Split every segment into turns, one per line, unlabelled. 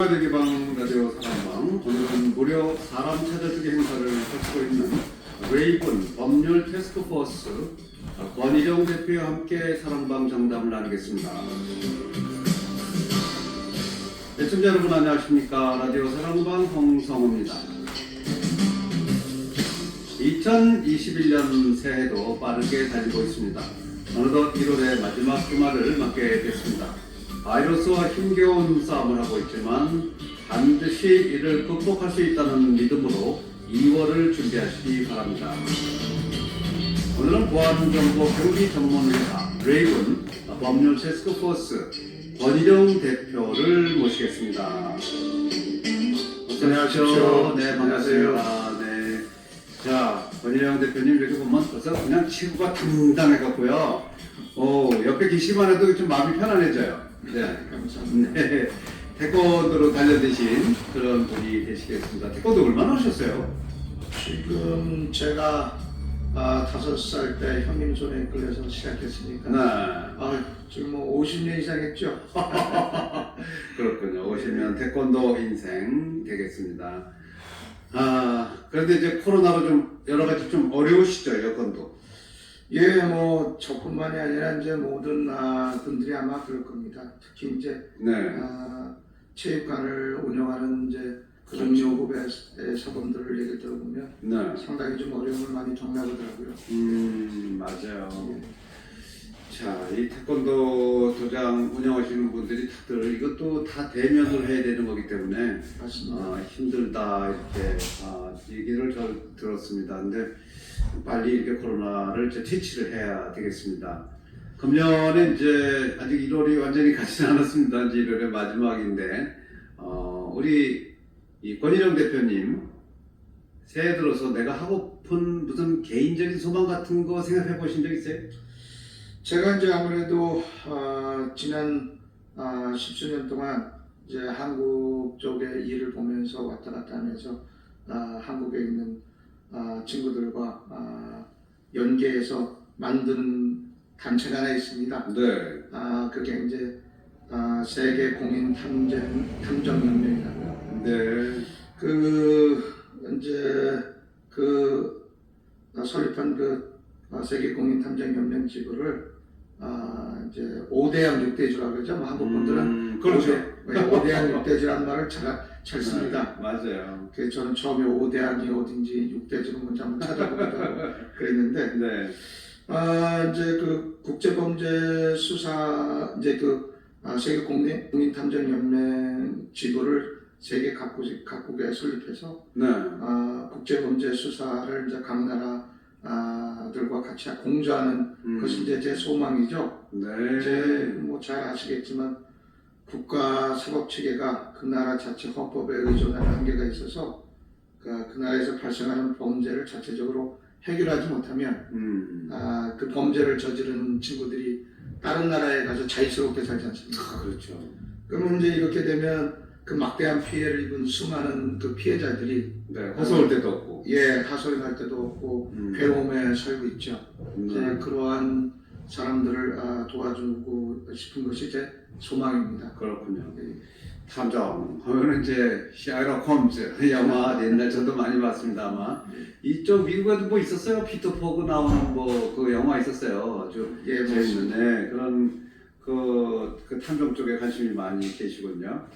라디오 기방 라디오 사람방, 오늘은 무료 사람 찾아주기 행사를 펼치고 있는 레이븐 법률 태스크포스 권일영 대표와 함께 사람방 정담을 나누겠습니다. 애청자 여러분 안녕하십니까. 라디오 사람방 홍성호입니다. 2021년 새해도 빠르게 달리고 있습니다. 어느덧 1월의 마지막 주말을 맞게 됐습니다. 바이러스와 힘겨운 싸움을 하고 있지만 반드시 이를 극복할 수 있다는 믿음으로 2월을 준비하시기 바랍니다. 오늘은 보안정보 경비 전문회사 레이븐 법률 태스크포스 권일영 대표를 모시겠습니다. 안녕하십시오. 네, 반갑습니다. 네. 자, 권일영 대표님 이렇게 보면 벌써 그냥 치구가 당당해갖고요. 옆에 계시기만 해도 좀 마음이 편안해져요. 네, 감사합니다. 네, 태권도로 단련되신 그런 분이 되시겠습니다. 태권도 얼마나 하셨어요?
지금 제가 5살 때 형님 손에 끌려서 시작했으니까
네.
지금 뭐 50년 이상 했죠.
그렇군요. 오시면 태권도 인생 되겠습니다. 그런데 이제 코로나로 좀 여러 가지 좀 어려우시죠, 여건도?
예, 뭐 저뿐만이 아니라 이제 모든 분들이 아마 그럴 겁니다. 특히 이제
네.
체육관을 운영하는 이제 금요급의 사범들을 얘기 들어보면
네.
상당히 좀 어려움을 많이 겪나보더라고요.
맞아요.
예.
자, 이 태권도 도장 운영하시는 분들이 다들 이것도 다 대면으로 해야 되는 거기 때문에
맞습니다.
힘들다 이렇게 얘기를 들었습니다. 근데 빨리 이렇게 코로나를 이제 퇴치를 해야 되겠습니다. 금년에 이제 아직 1월이 완전히 가지는 않았습니다. 이제 1월의 마지막인데 우리 이 권일영 대표님 새해 들어서 내가 하고픈 무슨 개인적인 소망 같은 거 생각해 보신 적 있어요?
제가 이제 아무래도 지난 10수년 동안 이제 한국 쪽의 일을 보면서 왔다 갔다 하면서 한국에 있는 친구들과 연계해서 만드는 단체가 하나 있습니다.
네.
그게 이제 세계 공인 탐정 연맹이라고요.
네.
이제 설립한 세계 공인 탐정 연맹 지부를 이제 5대양 6대주라고 그러죠. 한국 분들은
그렇죠.
5대양 6대주라는 말을 잘 씁니다.
네, 맞아요.
그래서 저는 처음에 5대양이 어딘지 6대주는 뭔지 한번 찾아보기도 하고 그랬는데
네.
이제 그 국제범죄 수사 이제 세계 공인 탐정 연맹 지부를 세계 각국에 설립해서
네.
국제범죄 수사를 이제 각 나라들과 같이 공조하는 것이 이제 제 소망이죠.
네.
이제 뭐 잘 아시겠지만 국가 사법 체계가 그 나라 자체 헌법에 의존하는 한계가 있어서 그 나라에서 발생하는 범죄를 자체적으로 해결하지 못하면 그 범죄를 저지르는 친구들이 다른 나라에 가서 자유스럽게 살지 않습니까?
그렇죠.
그러면 이제 이렇게 되면 그 막대한 피해를 입은 수많은 그 피해자들이
네. 허서울 때도 없고.
예, 하소연 할 때도 없고 괴로움에 살고 있죠. 이제 그러한 사람들을 도와주고 싶은 것이 제 소망입니다.
그렇군요.
예.
탐정 하면은 이제 샤일록 홈즈 영화 옛날 저도 많이 봤습니다만 이쪽 미국에도 뭐 있었어요. 피터 포그 나오는 뭐 그 영화 있었어요. 아주
예,
재밌는 그런 그 탐정 쪽에 관심이 많이 계시군요.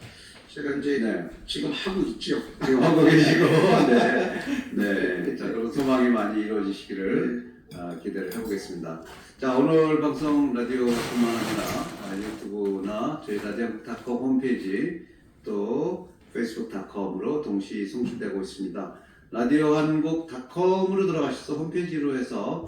제가 이제
네.
지금 하고 있죠.
지금 하고 계시고 네. 자, 그런 소망이 많이 이루어지시기를 기대를 해보겠습니다. 자, 오늘 방송 라디오뿐만 아니라 유튜브나 저희 라디오닷컴 홈페이지 또 페이스북닷컴으로 동시 송출되고 있습니다. 라디오한국닷컴으로 들어가셔서 홈페이지로 해서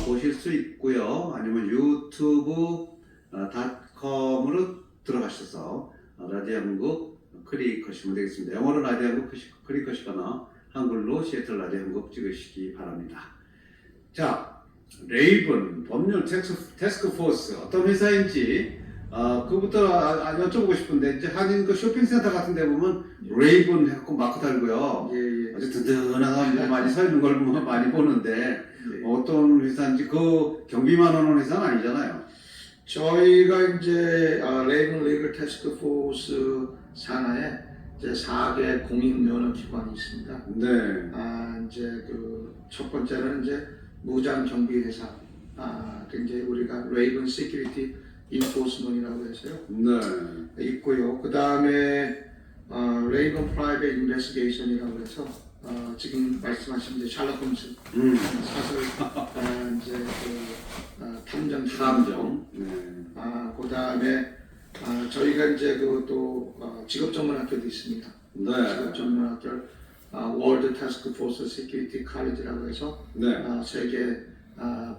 보실 수 있고요. 아니면 유튜브닷컴으로 들어가셔서 라디오한국 클릭하시면 되겠습니다. 영어로 라디오한국 클릭하시거나 한글로 시애틀 라디오한국 찍으시기 바랍니다. 자, 레이븐 법률 태스크포스 어떤 회사인지 그부터 여쭤보고 싶은데 이제 한인 그 쇼핑센터 같은 데 보면 레이븐 해갖고 마크 달고요.
예.
아주 든든한 거 많이 서 있는 걸 많이 보는데 어떤 회사인지 그 경비만 오는 회사는 아니잖아요.
저희가 이제 레이븐 리글 태스크포스 산하에 이제 4개 공익 면허 기관이 있습니다.
네.
이제 그 첫 번째는 이제 무장 경비 회사, 이제 우리가 레이븐 시큐리티 인포스먼이라고 해서요.
네.
있고요. 그 다음에 레이븐 프라이빗 인베스티게이션이라고 해서 지금 말씀하신 이제 샬록 홈스 사설 이제 그 탐정
탐정. 네.
그 다음에 저희가 이제 그또 직업 전문 학교도 있습니다.
네.
직업 전문 학교 월드 타스크 포스 시큐리티 칼리지라고 해서
네.
세계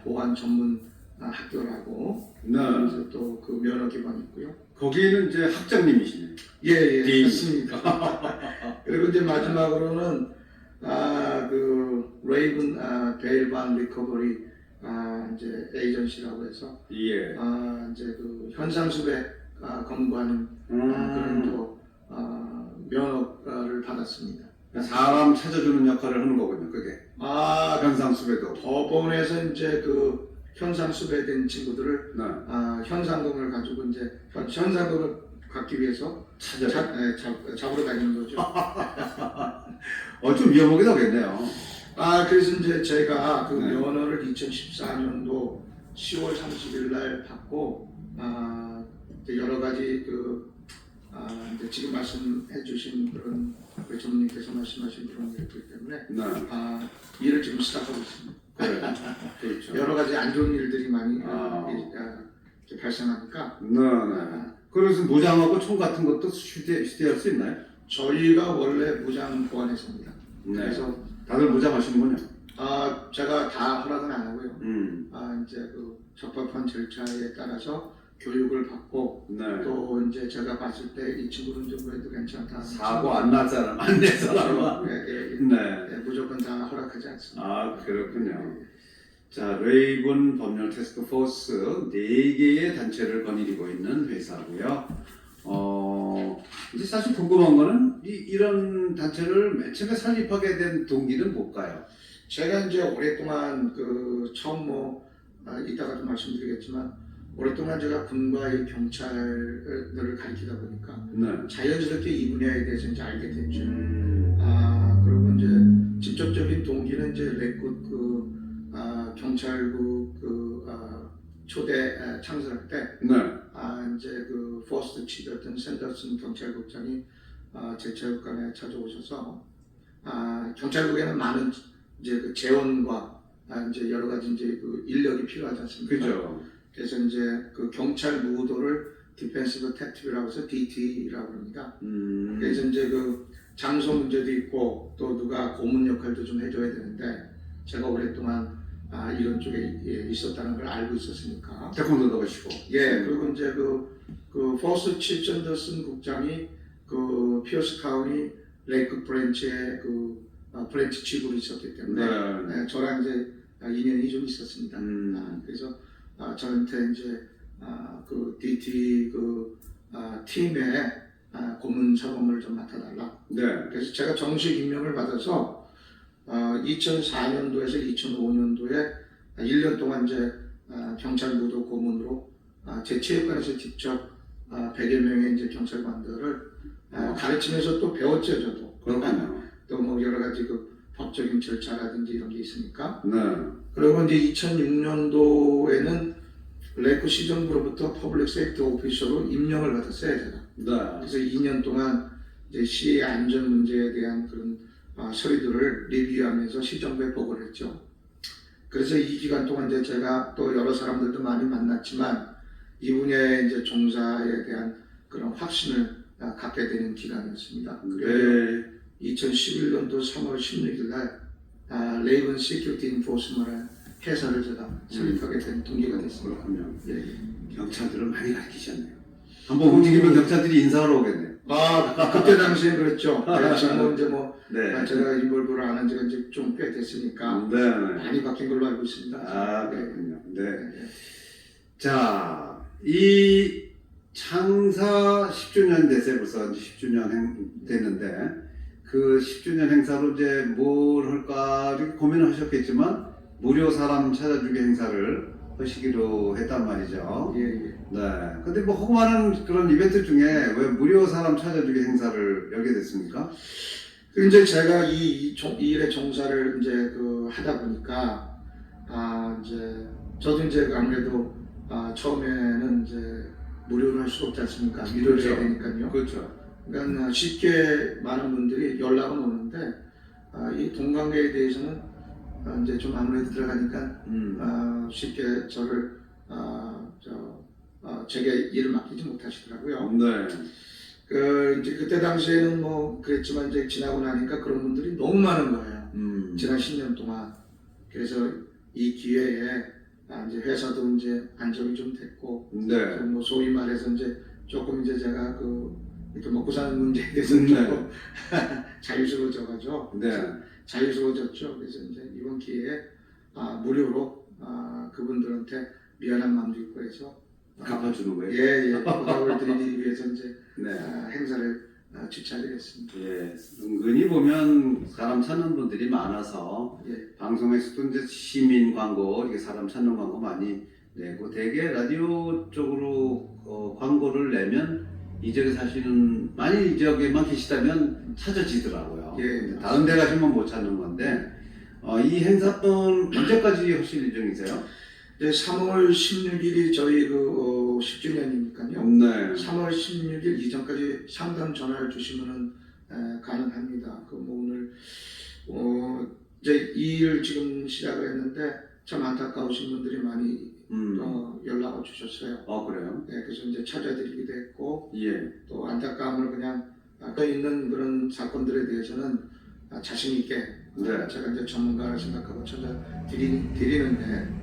보안 전문 학교라고
네.
그래서 또 그 면허 기관이 있고요.
거기는 이제 학장님이시네요.
예,
네.
맞습니다. 그리고 이제 마지막으로는 그 레이븐 베일반 리커버리 이제 에이전시라고 해서
예.
이제 그 현상 수배 검거하는 그런 또 면허를 받았습니다.
사람 찾아주는 역할을 하는 거군요. 그게 현상 수배도.
법원에서 이제 그 현상 수배된 친구들을
네.
현상금을 가지고 이제 현상금을 갖기 위해서 잡으러 다니는 거죠.
좀 위험하기도 하겠네요.
그래서 이제 제가 그
네.
면허를 2014년도 10월 30일 날 받고 이제 여러 가지 그 이제 지금 말씀해주신 그런 우리 전무님께서 말씀하신 그런 일들 때문에
네.
일을 지금 시작하고 있습니다.
그래. 그렇죠.
여러 가지 안 좋은 일들이 많이 이렇게 발생하니까
네. 네. 그래서 무장하고 총 같은 것도 휴대할 수 있나요?
저희가 원래 무장 보안회사입니다.
네.
그래서
다들 무장하시는군요.
제가 다 허락은 안 하고요. 이제 그 적법한 절차에 따라서 교육을 받고
네.
또 이제 제가 봤을 때 이 친구는 좀 그래도 괜찮다.
사고 안 날 사람, 안 낼 사람. 네.
무조건 다 허락하지 않습니다.
그렇군요. 자, 레이븐 법률 태스크 포스 4개의 단체를 거느리고 있는 회사고요. 이제 사실 궁금한 거는 이런 단체를 맨 처음에 설립하게 된 동기는 뭘까요?
제가 이제 오랫동안 그 처음 이따가도 말씀드리겠지만 오랫동안 제가 군과 이 경찰을 가리키다 보니까
네.
자연스럽게 이 분야에 대해서 이제 알게 됐죠. 그리고 이제 직접적인 동기는 이제 레굿 경찰국 초대 창설할 때
네.
이제 그 포스트 치드였던 샌더슨 경찰국장이 제 체육관에 찾아오셔서 경찰국에는 많은 이제 그 재원과 이제 여러 가지 이제 그 인력이 필요하지 않습니까?
그죠.
그래서 이제 그 경찰 무도를 디펜시브 택틱이라고 해서 DT라고 합니다. 그래서 이제 그 장소 문제도 있고 또 누가 고문 역할도 좀 해줘야 되는데 제가 오랫동안 이런 쪽에 있었다는 걸 알고 있었으니까.
태권도도 하시고.
그리고 이제 그 포스 칩 샌더슨 국장이 그 피어스 카운티 레이크 브랜치의 그 브랜치 칩으로 있었기 때문에 저랑 이제 인연이 좀 있었습니다. 그래서 저한테 이제 그 DT 그 팀의 고문 사범을 좀 맡아달라.
네.
그래서 제가 정식 임명을 받아서 2004년도에서 2005년도에 1년 동안 이제 경찰 무도 고문으로 제 체육관에서 직접 100여 명의 이제 경찰관들을 가르치면서 또 배웠죠, 저도.
그렇군요.
또 뭐 여러 가지 그 법적인 절차라든지 이런 게 있으니까.
네.
그리고 이제 2006년도에는 레이크 시정부로부터 퍼블릭 세이프티 오피셔로 임명을 받았어요, 제가.
네.
그래서 2년 동안 이제 시의 안전 문제에 대한 그런 서류들을 리뷰하면서 시정부에 보고를 했죠. 그래서 이 기간 동안 이제 제가 또 여러 사람들도 많이 만났지만 이 분야의 이제 종사에 대한 그런 확신을 갖게 되는 기간이었습니다. 그래서 2011년도 3월 16일 날 레이븐 시큐리티 인포스먼의 회사를 제가 설립하게 된 동기가 됐습니다.
그렇군요.
예.
경찰들을 많이 가르치셨네요. 한번 움직이면 경찰들이 인사하러 오겠네요.
그때 당시엔 그랬죠. 지금은 이제
네.
제가 인볼브를 안 한 지가 이제 좀 꽤 됐으니까
네.
많이 바뀐 걸로 알고 있습니다.
그렇군요. 네. 자, 이 창사 10주년 대세 벌써 이제 10주년 됐는데 그 10주년 행사로 이제 뭘 할까 이렇게 고민을 하셨겠지만 무료 사람 찾아주기 행사를 하시기로 했단 말이죠.
예.
네. 근데 뭐 허구많은 그런 이벤트 중에 왜 무료 사람 찾아주기 행사를 열게 됐습니까?
이제 제가 이 일에 종사를 이제 하다 보니까 이제 저도 이제 아무래도 처음에는 이제 무료로 할 수가 없지 않습니까? 유료로 해야 되니까요.
그렇죠.
그러니까 쉽게 많은 분들이 연락은 오는데 이 동관계에 대해서는 이제 좀 아무래도 들어가니까 쉽게 저를 제게 일을 맡기지 못하시더라고요.
네.
이제 그때 당시에는 뭐 그랬지만 이제 지나고 나니까 그런 분들이 너무 많은 거예요. 지난 10년 동안. 그래서 이 기회에 이제 회사도 이제 안정이 좀 됐고,
네.
뭐 소위 말해서 이제 조금 이제 제가 이렇게 먹고 사는 문제에 대해서
네.
조금 자유스러워져가지고
네.
자유스러워졌죠. 그래서 이제 이번 기회에 무료로 그분들한테 미안한 마음도 있고 해서
갚아주는 거예요?
예, 보답을 드리기 위해서 이제
네.
행사를 주최하게 됐습니다.
예, 은근히 보면 사람 찾는 분들이 많아서
예.
방송에서도 이제 시민 광고, 이렇게 사람 찾는 광고 많이 내고 대개 라디오 쪽으로 광고를 내면 이 지역에 사시는 많이 이 지역에만 계시다면 찾아지더라고요.
예,
다른 데 가시면 못 찾는 건데 이 행사는 언제까지 하실 예정이세요?
이제 3월 16일이 저희 10주년이니까요.
네.
3월 16일 이전까지 상담 전화를 주시면은 가능합니다. 뭐 오늘 이제 이 일 지금 시작을 했는데 참 안타까우신 분들이 많이 연락을 주셨어요.
그래요?
네, 그래서 이제 찾아드리기도 했고
예.
또 안타까움을 그냥 있는 그런 사건들에 대해서는 자신 있게
네.
제가 이제 전문가를 생각하고 찾아드리는데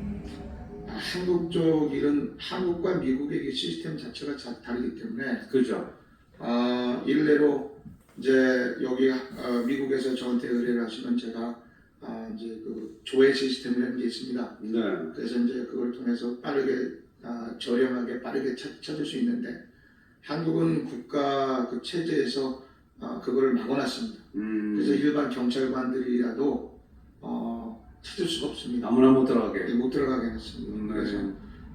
한국 쪽 일은 한국과 미국의 시스템 자체가 다르기 때문에
그죠.
일례로 이제 여기 미국에서 저한테 의뢰를 하시면 제가 이제 조회 시스템이라는 게 있습니다.
네.
그래서 이제 그걸 통해서 빠르게 저렴하게 빠르게 찾을 수 있는데 한국은 국가 체제에서 그걸 막아놨습니다. 그래서 일반 경찰관들이라도 찾을 수가 없습니다.
아무나 못 들어가게.
못 들어가게 해놨습니다.
네.
그래서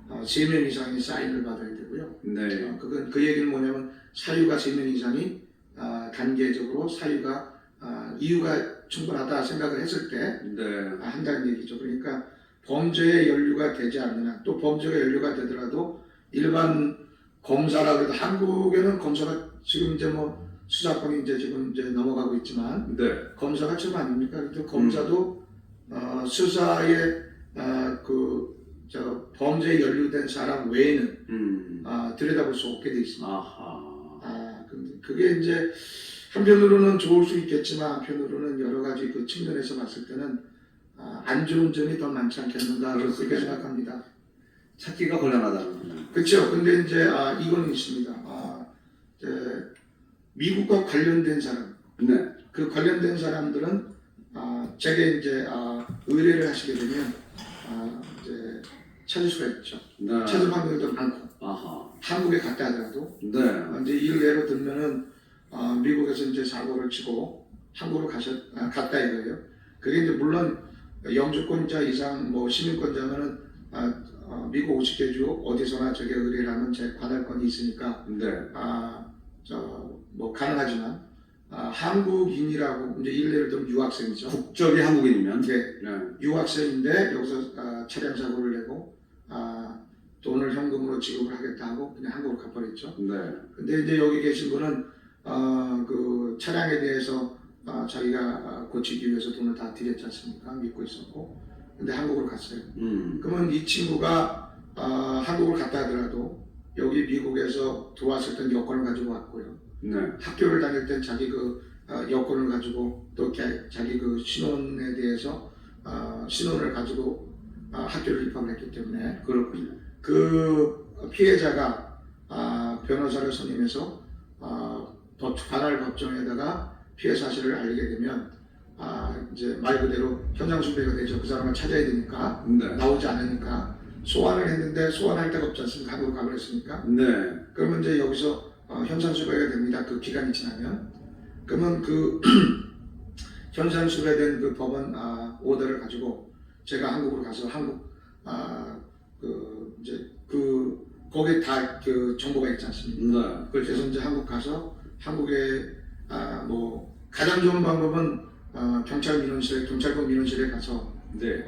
3명 이상이 사인을 받아야 되고요.
네.
그 얘기는 뭐냐면 사유가 3명 이상이 단계적으로 사유가 이유가 충분하다 생각을 했을 때
네.
한다는 얘기죠. 그러니까 범죄에 연루가 되지 않느냐, 또 범죄가 연루가 되더라도 일반 검사라 그래도 한국에는 검사가 지금 이제 뭐 수사권이 지금 넘어가고 있지만
네.
검사가 좀 아닙니까? 그래도 검사도 수사에 범죄에 연루된 사람 외에는 들여다볼 수 없게 돼 있습니다.
아하.
근데 그게 이제 한편으로는 좋을 수 있겠지만 한편으로는 여러 가지 그 측면에서 봤을 때는 안 좋은 점이 더 많지 않겠는가 그렇게 생각합니다.
찾기가 곤란하다는 거죠.
그렇죠. 근데 이제 이거는 있습니다. 이제 미국과 관련된 사람,
네.
그 관련된 사람들은 제게 이제 의뢰를 하시게 되면 이제 찾을 수가 있죠.
네.
찾을 확률도 많고
아하.
한국에 갔다 하더라도
네.
이제 일례로 들면은 미국에서 이제 사고를 치고 한국으로 갔다 이거예요. 그게 이제 물론 영주권자 이상 뭐 시민권자면은 미국 50개 주 어디서나 저게 의뢰를 하면 제 관할권이 있으니까
네.
뭐 가능하지만 한국인이라고 이제 일례를 들면 유학생이죠.
국적이 한국인이면.
네.
네.
유학생인데 여기서 차량 사고를 내고 돈을 현금으로 지급을 하겠다 하고 그냥 한국으로 가버렸죠.
네.
근데 이제 여기 계신 분은 그 차량에 대해서 자기가 고치기 위해서 돈을 다 드렸지 않습니까? 믿고 있었고 근데 한국으로 갔어요. 그러면 이 친구가 한국을 갔다 하더라도 여기 미국에서 들어왔을 땐 여권을 가지고 왔고요.
네.
학교를 다닐 땐 자기 여권을 가지고 또 자기 신원에 대해서 신원을 가지고 학교를 입학을 했기 때문에
그렇군요.
그 피해자가 변호사를 선임해서 관할 법정에다가 피해 사실을 알게 되면 이제 말 그대로 현장 수배가 되죠. 그 사람을 찾아야 되니까
네.
나오지 않으니까 소환을 했는데 소환할 데가 없지 않습니까? 한국으로 가버렸으니까.
네.
그러면 이제 여기서 현장 수배가 됩니다. 그 기간이 지나면. 그러면 그 현장 수배된 그 법원 오더를 가지고 제가 한국으로 가서 한국 이제 그 거기에 다 그 정보가 있지 않습니까?
네.
그래서 이제 한국 가서 한국에 뭐 가장 좋은 방법은 경찰국 민원실에 가서
네.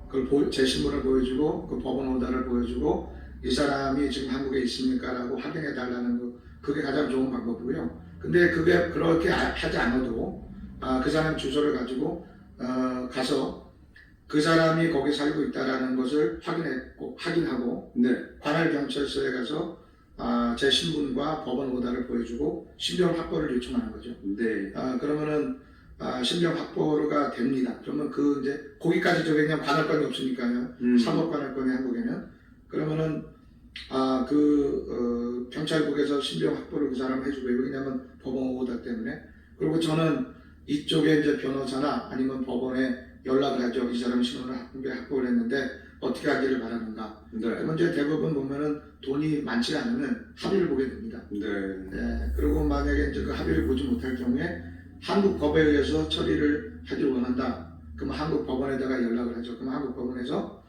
그걸 제 신분을 보여주고 그 법원 오다를 보여주고 이 사람이 지금 한국에 있습니까라고 확인해 달라는 그게 가장 좋은 방법이고요. 근데 그게 그렇게 하지 않아도 그 사람 주소를 가지고 가서 그 사람이 거기 살고 있다라는 것을 확인하고
네.
관할 경찰서에 가서 제 신분과 법원 오다를 보여주고 신병 확보를 요청하는 거죠.
네.
그러면은 신병 확보가 됩니다. 그러면 이제 거기까지 저게 그냥 관할권이 없으니까요. 사법관할권이 한국에는 그러면은 경찰국에서 신병 확보를 그 사람 해주고요. 왜냐하면 법원 오다 때문에. 그리고 저는 이쪽에 이제 변호사나 아니면 법원에 연락을 하죠. 이 사람 신원을 확보를 했는데 어떻게 하기를 바라는가.
네.
그러면 이제 대부분 보면은 돈이 많지 않으면 합의를 보게 됩니다.
네.
네. 그리고 만약에 이제 그 합의를 보지 못할 경우에 한국 법에 의해서 처리를 하기를 원한다. 그럼 한국 법원에다가 연락을 하죠. 그럼 한국 법원에서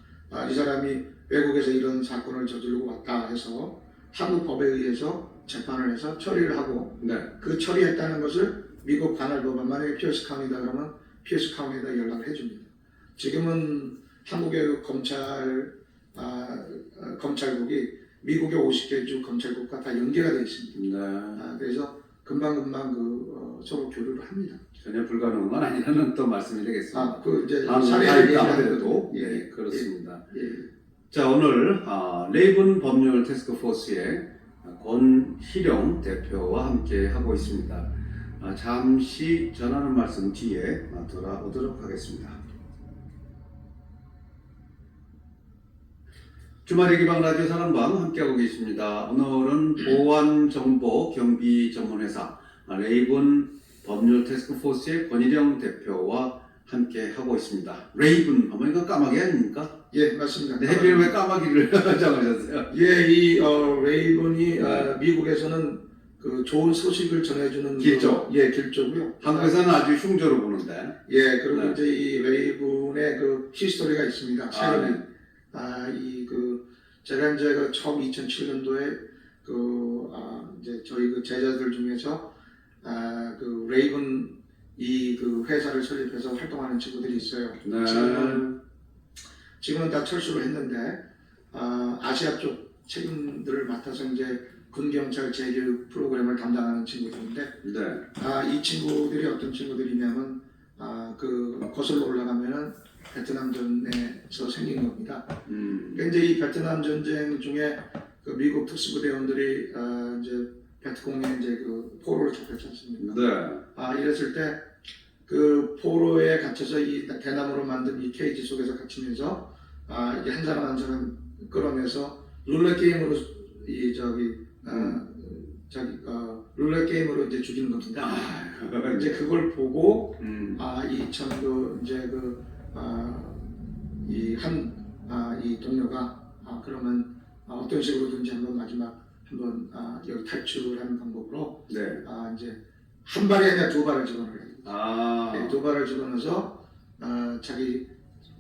이 사람이 외국에서 이런 사건을 저지르고 왔다 해서 한국 법에 의해서 재판을 해서 처리를 하고
네.
그 처리했다는 것을 미국 관할법원 만약에 피어스 카운티다 그러면 피어스 카운티에다 연락을 해줍니다. 지금은 한국의 그 검찰국이 미국의 50개 주 검찰국과 다 연계가 되어 있습니다.
네.
그래서 금방 서로 교류를 합니다.
전혀 불가능한 건 아니라는 또 말씀이 되겠습니다.
이제
사례를
얘기하는
하더라도
예,
네, 그렇습니다.
예.
자, 오늘 레이븐 법률 태스크포스의 권희룡 대표와 함께 하고 있습니다. 잠시 전하는 말씀 뒤에 돌아오도록 하겠습니다. 주말의 기방 라디오 사랑방 함께하고 계십니다. 오늘은 보안정보 경비 전문회사 레이븐 법률 태스크포스의 권희룡 대표와 함께 하고 있습니다. 레이븐 하면 이거 까마귀 아닙니까?
예, 맞습니다.
네, 해필 왜 까마귀를 정하셨어요?
예, 이 레이븐이 미국에서는 그 좋은 소식을 전해주는
길조.
길조고요.
한국에서는 아주 흉조로 보는데.
예, 그리고
네.
이제 이 레이븐의 그 히스토리가 있습니다. 사연이.
네.
제가 이제 그 처음 2007년도에 이제 저희 그 제자들 중에서 그 레이븐 그 회사를 설립해서 활동하는 친구들이 있어요.
네.
지금은 다 철수를 했는데 아시아 쪽 책임들을 맡아서 이제 군경찰 재교육 프로그램을 담당하는 친구들인데
네.
이 친구들이 어떤 친구들이냐면 거슬러 올라가면은 베트남 전에서 생긴 겁니다. 그러니까 이제 이 베트남 전쟁 중에 그 미국 특수부대원들이 이제 베트공에 이제 그 포로로 잡혔지 않습니까?
네.
이랬을 때 그 포로에 gat혀서 이 대나무로 만든 이 케이지 속에서 갇히면서 이게 한 사람 한 사람 끌어내서 룰렛 게임으로 룰렛 게임으로 이제 죽이는 겁니다. 이제 그걸 보고 이 동료가 그러면 어떤 식으로든지 한번 마지막 여기 탈출하는 방법으로
네.
이제 한 발이 아니라 두 발을 집어넣어요.
아.
두 발을 집어넣어서 자기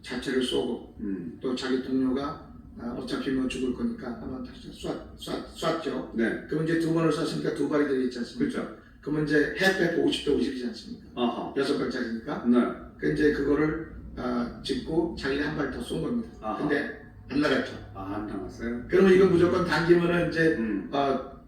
자체를 쏘고 또 자기 동료가 어차피 뭐 죽을 거니까 한번 다시 쐈죠.
네.
그럼 이제 두 번을 쐈으니까 두 발이 되겠지 않습니까?
그렇죠.
그러면 이제 햇백 50대 50이지 않습니까?
아하.
6발짜리니까.
네.
그 이제 그거를 짚고 자기가 한 발 더 쏜 겁니다.
아하.
근데 안 나갔죠.
안 나왔어요?
그러면 이건 무조건 당기면은 이제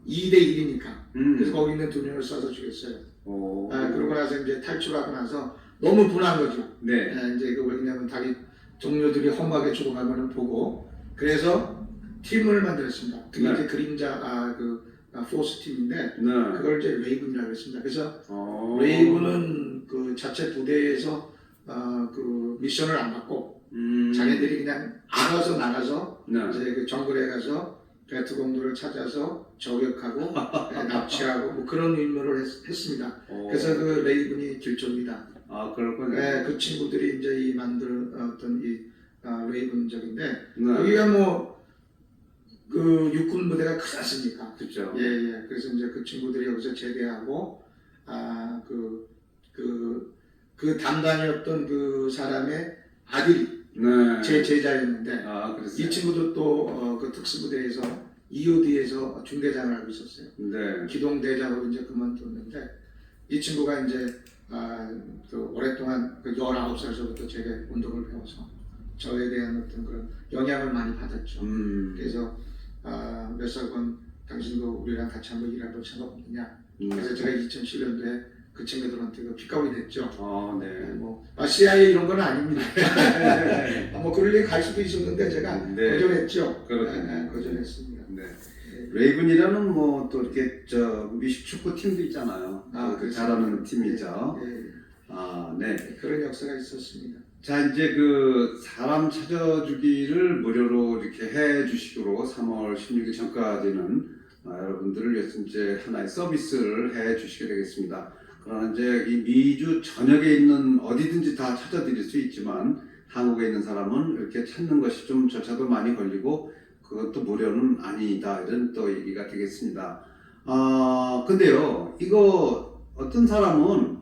2대 1이니까. 그래서 거기 있는 두 명을 쏴서 죽였어요. 그러고 나서 이제 탈출하고 나서 너무 분한 거죠.
네.
이제 왜냐면 자기 동료들이 험하게 죽어가면은 보고 그래서 팀을 만들었습니다. 그게
네.
이제 그림자 포스 팀인데
네.
그걸 이제 레이븐이라고 했습니다. 그래서 레이븐은 그 자체 부대에서 그 미션을 안 받고 자기들이 그냥 알아서 나가서
네.
이제 그 정글에 가서 베트공들을 찾아서 저격하고 납치하고 뭐 그런 임무를 했습니다. 그래서 그 레이븐이 길조입니다.
그렇군요.
그 친구들이 이제 이 만들었던 이 레이븐적인데
네.
여기가 뭐 그 육군 부대가 크지 않습니까?
그렇죠.
예. 그래서 이제 그 친구들이 여기서 제대하고 그 담당이었던 그 사람의 아들이
네.
제 제자였는데
그랬어요.
이 친구도 또 그 특수부대에서 EOD에서 중대장을 하고 있었어요.
네.
기동대장으로 이제 그만뒀는데 이 친구가 이제 그 오랫동안 그 19살서부터 제게 운동을 배워서 저에 대한 어떤 그런 영향을 많이 받았죠. 그래서 몇 살건 당신도 우리랑 같이 한번 일해볼 생각 없느냐. 그래서 제가 2007년도에 그 친구들한테 그 귓가이 됐죠.
네.
뭐 CIA 이런 건 아닙니다. 뭐 그럴 리 갈 수도 있었는데 제가
네.
거절했죠.
그렇군요.
거절했습니다.
네. 레이븐이라는 뭐 또 이렇게 저 미식 축구 팀도 있잖아요. 그
그렇죠.
잘하는 팀이죠.
네.
네.
그런 역사가 있었습니다.
자, 이제 그 사람 찾아주기를 무료로 이렇게 해 주식으로 3월 16일 전까지는 여러분들을 위해서 이제 하나의 서비스를 해 주시게 되겠습니다. 그러나 이제 이 미주 전역에 있는 어디든지 다 찾아드릴 수 있지만 한국에 있는 사람은 이렇게 찾는 것이 좀 절차도 많이 걸리고 그것도 무료는 아니다. 이런 또 얘기가 되겠습니다. 근데요, 이거 어떤 사람은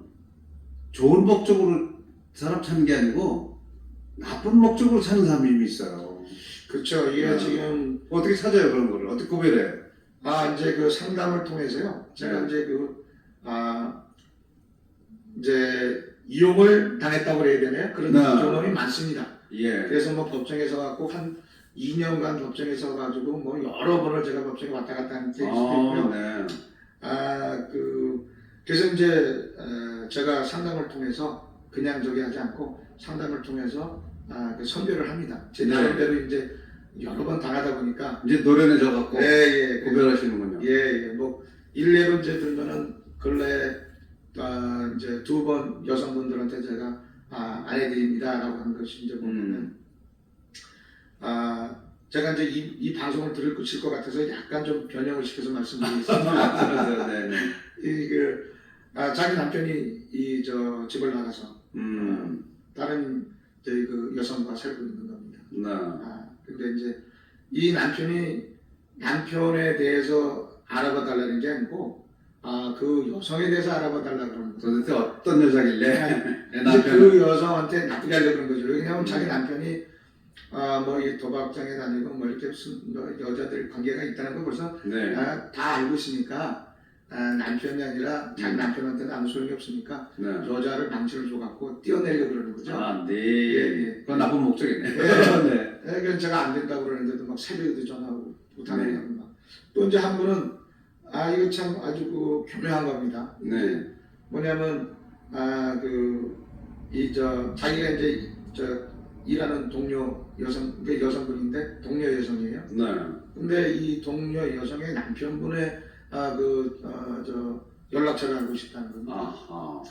좋은 목적으로 사람 찾는 게 아니고 나쁜 목적으로 찾는 사람이 있어요.
그렇죠. 이게 지금
어떻게 찾아요 그런 거를? 어떻게 구별해?
이제 그 상담을 통해서요. 제가 이제 이제 이용을 당했다고 그래야 되나요? 그런 경험이 많습니다.
예.
그래서 뭐 법정에서 갖고 한 2년간 법정에서 가지고 뭐 여러 번을 제가 법정에 왔다 갔다 한 케이스도 있고요.
네.
그래서 이제 제가 상담을 통해서 그냥 저기 하지 않고 상담을 통해서 그 선별을 합니다. 제 나름대로 이제 여러 번 당하다 보니까
이제 노련해져 갖고
예.
구별하시는군요.
예. 뭐 일례로 이제 들면은 근래 이제 2번 여성분들한테 제가 아내들입니다라고 한 것이 이제 보면은 제가 이제 이 방송을 들을 것 같아서 약간 좀 변형을 시켜서 말씀드리겠습니다.
네.
자기 남편이 저 집을 나가서 다른 저희 그 여성과 살고 있는 겁니다. 근데 이제 이 남편에 대해서 알아봐 달라는 게 아니고 그 여성에 대해서 알아봐 달라 그러는 거죠.
도대체 어떤 여자길래
이제 그 여성한테 나쁘게 하려고 그런 거죠. 왜냐하면 자기 남편이 뭐 이 도박장에 다니고 뭐 이렇게 무슨 뭐 여자들 관계가 있다는 걸 벌써
네.
다 알고 있으니까 남편이 아니라 자기 남편한테는 아무 소용이 없으니까 여자를 망치를 줘갖고 띄어내려고 그러는 거죠.
네.
예.
그건 나쁜 목적이네.
네. 그래서 제가 안 된다고 그러는데도 막 새벽에도 전화하고 부탁을 하고 막. 또 이제 한 분은 이거 참 아주 그 교묘한 겁니다.
네.
뭐냐면 자기가 이제 일하는 동료 여성분인데 동료 여성이에요.
네.
근데 이 동료 여성의 남편분의 연락처를 알고 싶다는 겁니다.
아하.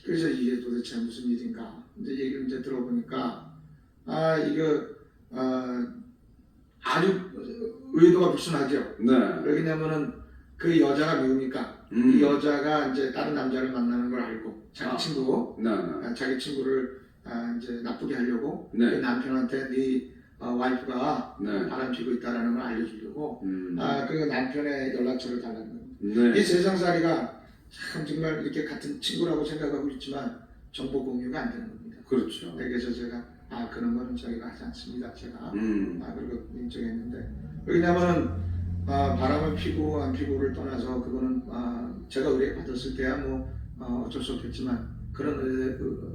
그래서 이게 도대체 무슨 일인가? 이제 얘기를 이제 들어보니까 이거 아주 의도가 불순하죠.
네.
왜냐면은 그 여자가 미우니까 이 여자가 이제 다른 남자를 만나는 걸 알고 자기 친구고 자기 친구를 이제 나쁘게 하려고 그 남편한테 네 와이프가 바람 피고 있다라는 걸 알려주려고 그 남편의 연락처를 달라는 겁니다. 이 세상살이가 참 정말 이렇게 같은 친구라고 생각하고 있지만 정보 공유가 안 되는 겁니다.
그렇죠.
그래서 제가 그런 거는 저희가 하지 않습니다. 제가 그리고 인정했는데 왜냐하면 바람을 피고 안 피고를 떠나서 그거는 제가 의뢰받았을 때야 뭐 어쩔 수 없겠지만 그런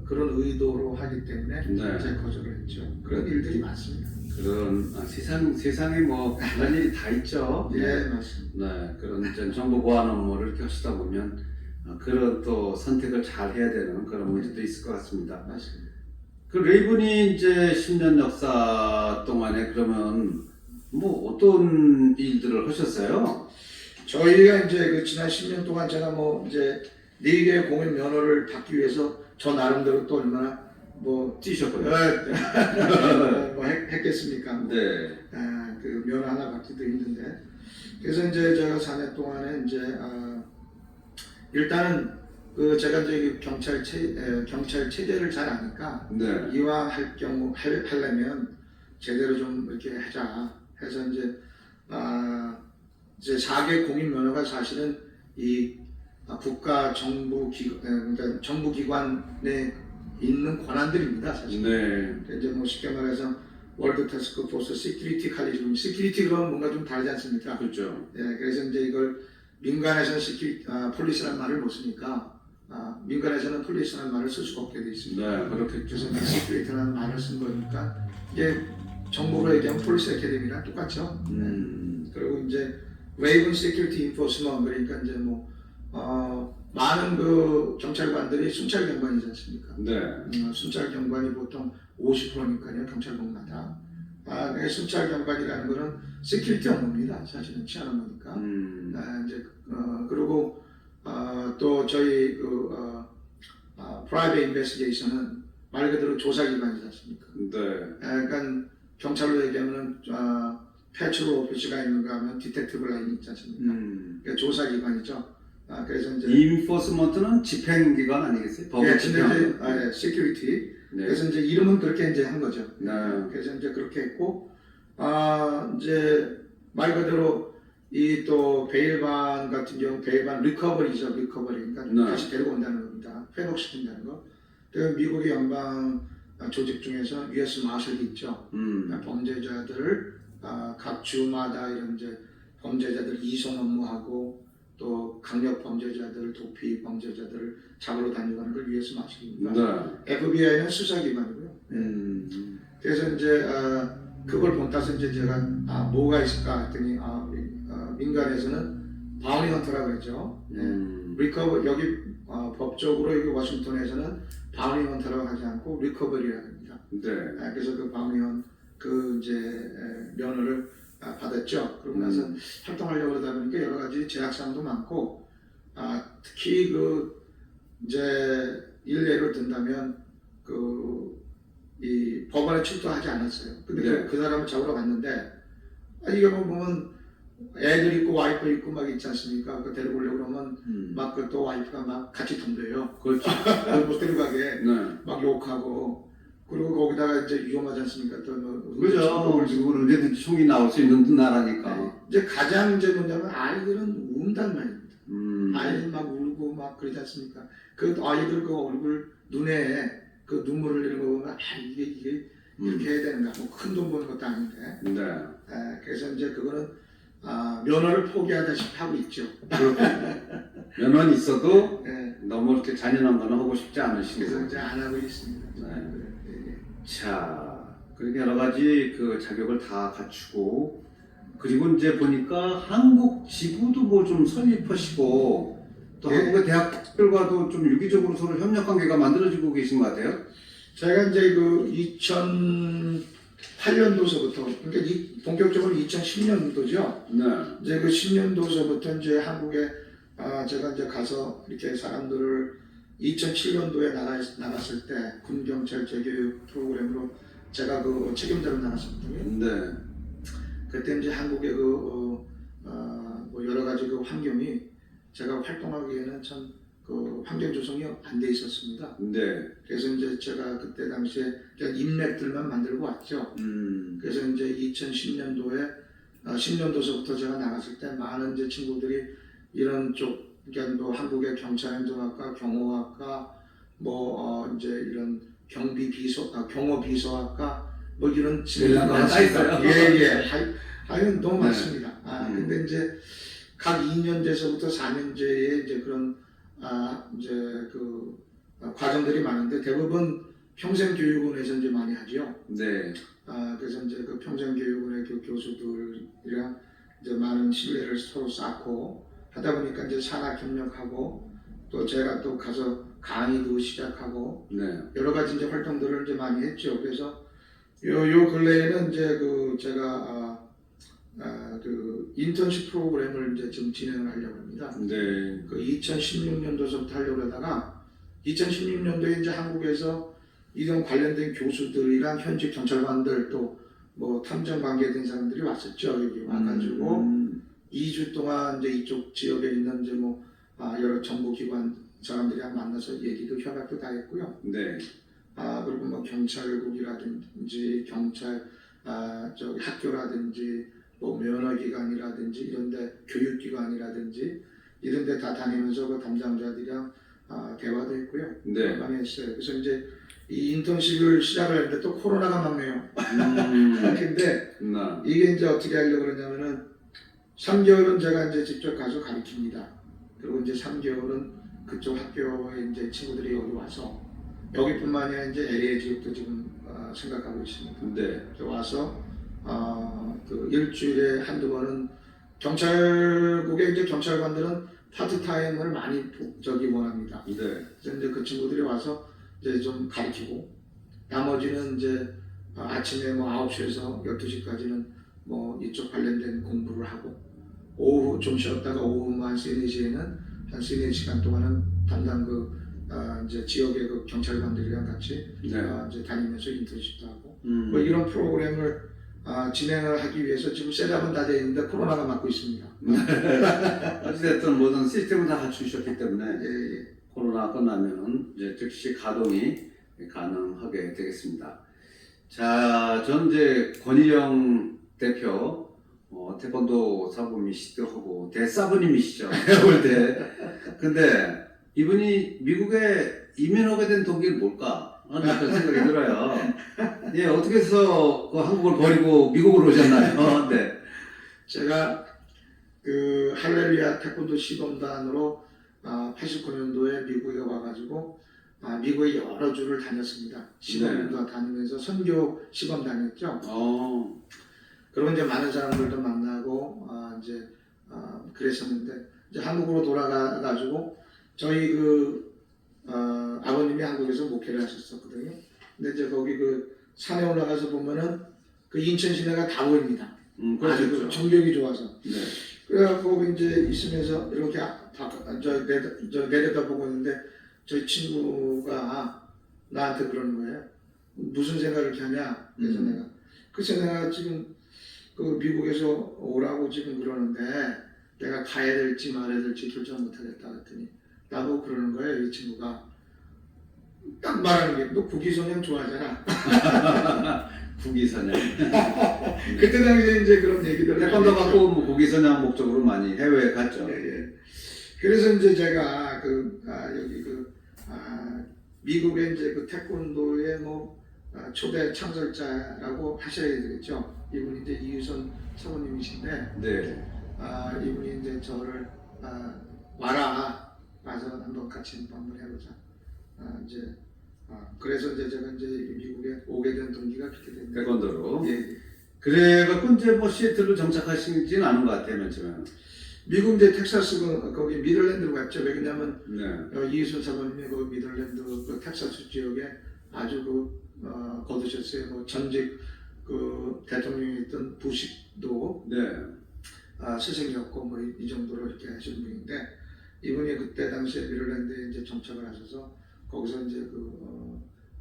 의도로 하기 때문에 제가 거절을 했죠. 그런 일들이 많습니다.
그런 세상에 뭐 그런 일이 다 있죠.
네, 맞습니다.
네, 그런 정보 보안 업무를 이렇게 하시다 보면 그런 또 선택을 잘 해야 되는 그런 문제도 있을 것 같습니다.
맞습니다.
그 레이븐이 이제 10년 역사 동안에 그러면 뭐 어떤 일들을 하셨어요?
저희가 이제 그 지난 10년 동안 제가 뭐 이제 4개의 공연 면허를 받기 위해서 저 나름대로 또 얼마나 뭐
뛰셨고요.
뭐 했겠습니까?
네.
그 면허 하나 받기도 힘든데 그래서 이제 제가 4년 동안에 이제 일단은 그 제가 이제 경찰 체제를 잘 아니까 이왕 할 경우 하려면 제대로 좀 이렇게 하자 해서 이제 4개 공인 면허가 사실은 이 국가 그러니까 정부 기관에 있는 권한들입니다, 사실.
네.
이제 뭐 쉽게 말해서 월드 타스크 포스 시큐리티 칼리즘. 시큐리티 그러면 뭔가 좀 다르지 않습니까?
그렇죠.
예, 그래서 이제 이걸 민간에서는 폴리스라는 말을 못 쓰니까 민간에서는 폴리스라는 말을 쓸 수가 없게 돼 있습니다.
네, 그렇겠죠.
그래서 시큐리티라는 말을 쓴 거니까 이게 정부로 얘기하면 폴리스 애캐데미랑 똑같죠. 그리고 이제 웨이븐 시큐리티 인포스먼 그러니까 이제 뭐 많은 그 경찰관들이 순찰 경관이지 않습니까?
네.
순찰 경관이 보통 50%니까요 경찰국마다. 순찰 경관이라는 거는 시큐리티 업무입니다. 사실은 치안 업무니까. 이제 그리고 또 저희 private investigation은 말 그대로 조사 기관이지 않습니까?
네.
그러니까 경찰로 얘기하면 패트롤 오피스가 있는가 하면 디텍티브 라인이 있지 않습니까? 그러니까 조사 기관이죠. 그래서 이제
인포스먼트는 집행기관 아니겠어요? 법을 집행하는.
시큐리티.
네.
그래서 이제 이름은 그렇게 이제 한 거죠.
네.
그래서 이제 그렇게 했고, 이제 말 그대로 이 또 베일반 같은 경우 베일반 리커버리죠. 리커버리. 그러니까
네.
다시 데리고 온다는 겁니다. 회복시킨다는 거. 그 미국의 연방 조직 중에서 US 마셜이 있죠. 범죄자들을 각 주마다 이런 이제 범죄자들 이송 업무하고 또 강력 범죄자들, 도피 범죄자들을 잡으러 다니고 하는 걸 US 마셜입니다.
네.
FBI는 수사기관이고요. 그래서 이제 그걸 본따서 이제 제가 뭐가 있을까 했더니 민간에서는 바우니 헌터라고 그러죠. 리커버 여기 법적으로 여기 워싱턴에서는 바우니 헌터라고 하지 않고 리커버리라고 합니다.
네.
그래서 그 바우니 그 이제 면허를 받았죠. 그러고 나서 활동하려고 그러다 보니까 여러 가지 제약사항도 많고 특히 그 이제 일례를 든다면 이 법원에 출두하지 않았어요. 근데
네.
그 사람을 잡으러 갔는데 이게 뭐 보면 애들 있고 와이프 있고 막 있지 않습니까? 그 데리고 오려고 그러면 막 그 또 와이프가 막 같이 덤벼요.
그렇죠.
못 데려가게
네.
막 욕하고 그리고 거기다가 이제 위험하지 않습니까? 또뭐
그죠. 지금 언제든지 총이 나올 수 있는 나라니까.
이제 가장 이제 뭐냐면 아이들은 운단 말입니다. 아이들 막 울고 막 그러지 않습니까? 그 아이들 그 얼굴 눈에 그 눈물을 흘리는 거 보면 이게 이렇게 해야 되는가? 뭐 큰 돈 버는 것도 아닌데.
네.
그래서 이제 그거는 면허를 포기하다시피 하고 있죠.
면허는 있어도
네.
너무 이렇게 잔인한 거는 하고 싶지
그래서
않으시고.
이제 안 하고 있습니다.
네. 자, 그렇게 여러 가지 그 자격을 다 갖추고, 그리고 이제 보니까 한국 지부도 뭐 좀 설립하시고, 또
네.
한국의 대학들과도 좀 유기적으로 서로 협력 관계가 만들어지고 계신 것 같아요.
제가 이제 그 2008년도서부터 그러니까 본격적으로 2010년도죠.
네.
이제 그 10년도서부터 이제 한국에 제가 이제 가서 이렇게 사람들을 2007년도에 나갔을 때 군경찰 재교육 프로그램으로 제가 그 책임자로 나갔었거든요.
네.
그때 이제 한국의 뭐 여러 가지 그 환경이 제가 활동하기에는 참 그 환경 조성이 안 돼 있었습니다.
네.
그래서 이제 제가 그때 당시에 그냥 인맥들만 만들고 왔죠. 그래서 이제 2010년도에 10년도서부터 제가 나갔을 때 많은 이제 친구들이 이런 쪽 그러니까 뭐 한국의 경찰행정학과, 경호학과, 뭐 이제 이런 경호비서학과 뭐 이런
다 있어요.
예예. 하여튼 너무
네.
많습니다. 근데 이제 각 2년제서부터 4년제에 이제 그런 이제 그 과정들이 많은데 대부분 평생교육원에서 이제 많이 하죠.
네.
그래서 이제 그 평생교육원의 그 교수들이랑 이제 많은 신뢰를 서로 쌓고 하다 보니까 이제 산학 협력하고 또 제가 또 가서 강의도 시작하고
네.
여러 가지 이제 활동들을 이제 많이 했죠. 그래서 요 근래에는 이제 그 제가 그 인턴십 프로그램을 이제 지금 진행을 하려고 합니다.
네.
그 2016년도서부터 하려고 하다가 2016년도에 이제 한국에서 이런 관련된 교수들이랑 현직 경찰관들 또 뭐 탐정 관계된 사람들이 왔었죠. 여기 와가지고 2주 동안 이제 이쪽 지역에 있는 이제 뭐 여러 정보기관 사람들이랑 만나서 얘기도 협약도 다 했고요.
네.
그리고 뭐 경찰국이라든지 경찰 저기 학교라든지 뭐 면허기관이라든지 이런데 교육기관이라든지 이런데 다 다니면서 그 담당자들이랑 대화도 했고요.
네.
많이 했어요. 그래서 이제 이 인턴십을 시작을 했는데 또 코로나가 막네요. 근데
네.
이게 이제 어떻게 하려고 그러냐면은 3개월은 제가 이제 직접 가서 가르칩니다. 그리고 이제 3개월은 그쪽 학교에 이제 친구들이 여기 와서 여기뿐만 아니라 이제 LA 지역도 지금 생각하고 있습니다.
네.
와서 그 일주일에 한두 번은 경찰국의 이제 경찰관들은 파트타임을 많이 원합니다.
네.
그래서 이제 그 친구들이 와서 이제 좀 가르치고 나머지는 이제 아침에 뭐 9시에서 12시까지는 뭐 이쪽 관련된 공부를 하고 오후 좀 쉬었다가 오후만 3-4시에는 한 3-4시간 동안은 담당 이제 지역의 그 경찰관들이랑 같이
네.
이제 다니면서 인턴십도 하고
음.
뭐 이런 프로그램을 진행을 하기 위해서 지금 셋업은 다 되어 있는데 코로나가 막고 있습니다.
어찌됐든 모든 시스템을 다 갖추셨기 때문에
예.
코로나 끝나면은 이제 즉시 가동이 가능하게 되겠습니다. 자, 전 이제 권희영 대표 태권도 사부님이시기도 하고 대사부님이시죠. 볼 때. 근데 이분이 미국에 이민하게 된 동기는 뭘까? 하는 그런 생각이 들어요. 예, 어떻게 해서 그 한국을 버리고 미국으로 오셨나요? 네.
제가 그 할렐루야 태권도 시범단으로 89년도에 미국에 와가지고 미국의 여러 주를 다녔습니다. 시범도 다니면서 선교 시범 다녔죠. 그러고 이제 많은 사람들도 만나고 이제 그랬었는데 이제 한국으로 돌아가가지고 저희 아버님이 한국에서 목회를 하셨었거든요. 근데 이제 거기 그 산에 올라가서 보면은 그 인천 시내가 다 보입니다. 아주 그 전경이 좋아서.
네.
그래갖고 이제 있으면서 이렇게 내려다보고 있는데 저희 친구가 나한테 그러는 거예요. 무슨 생각을 이렇게 하냐? 그래서 내가 지금 그 미국에서 오라고 지금 그러는데 내가 가야 될지 말아야 될지 결정 못하겠다 했더니 나보고 그러는 거예요. 이 친구가 딱 말하는 게 너 국위선양 좋아하잖아.
국위선양.
그때 당시에 이제 그런 얘기들을
태권도 갖고 뭐 국위선양 목적으로 많이 해외에 갔죠.
예. 그래서 이제 제가 미국의 이제 그 태권도의 초대 창설자라고 하셔야 되겠죠. 이분이 이제 이유선 사모님이신데,
네.
이분이 이제 저를 와서 한번 같이 한번 해보자. 그래서 이제 제가 이제 미국에 오게 된 동기가 그렇게 됩니다.
태권도로.
예.
그래갖고 이제 뭐 시애틀로 정착하시지는 않은 것 같아요, 맨 처음에는.
미국 이제 텍사스 거기 미들랜드로 갔죠. 왜냐면
네.
이희순 사모님이 그 미들랜드 그 텍사스 지역에 아주 거두셨어요. 뭐 전직 그 대통령이었던 부시도
네.
스승이었고 뭐 이 정도로 이렇게 하신 분인데 이분이 그때 당시에 미들랜드에 이제 정착을 하셔서 거기서 이제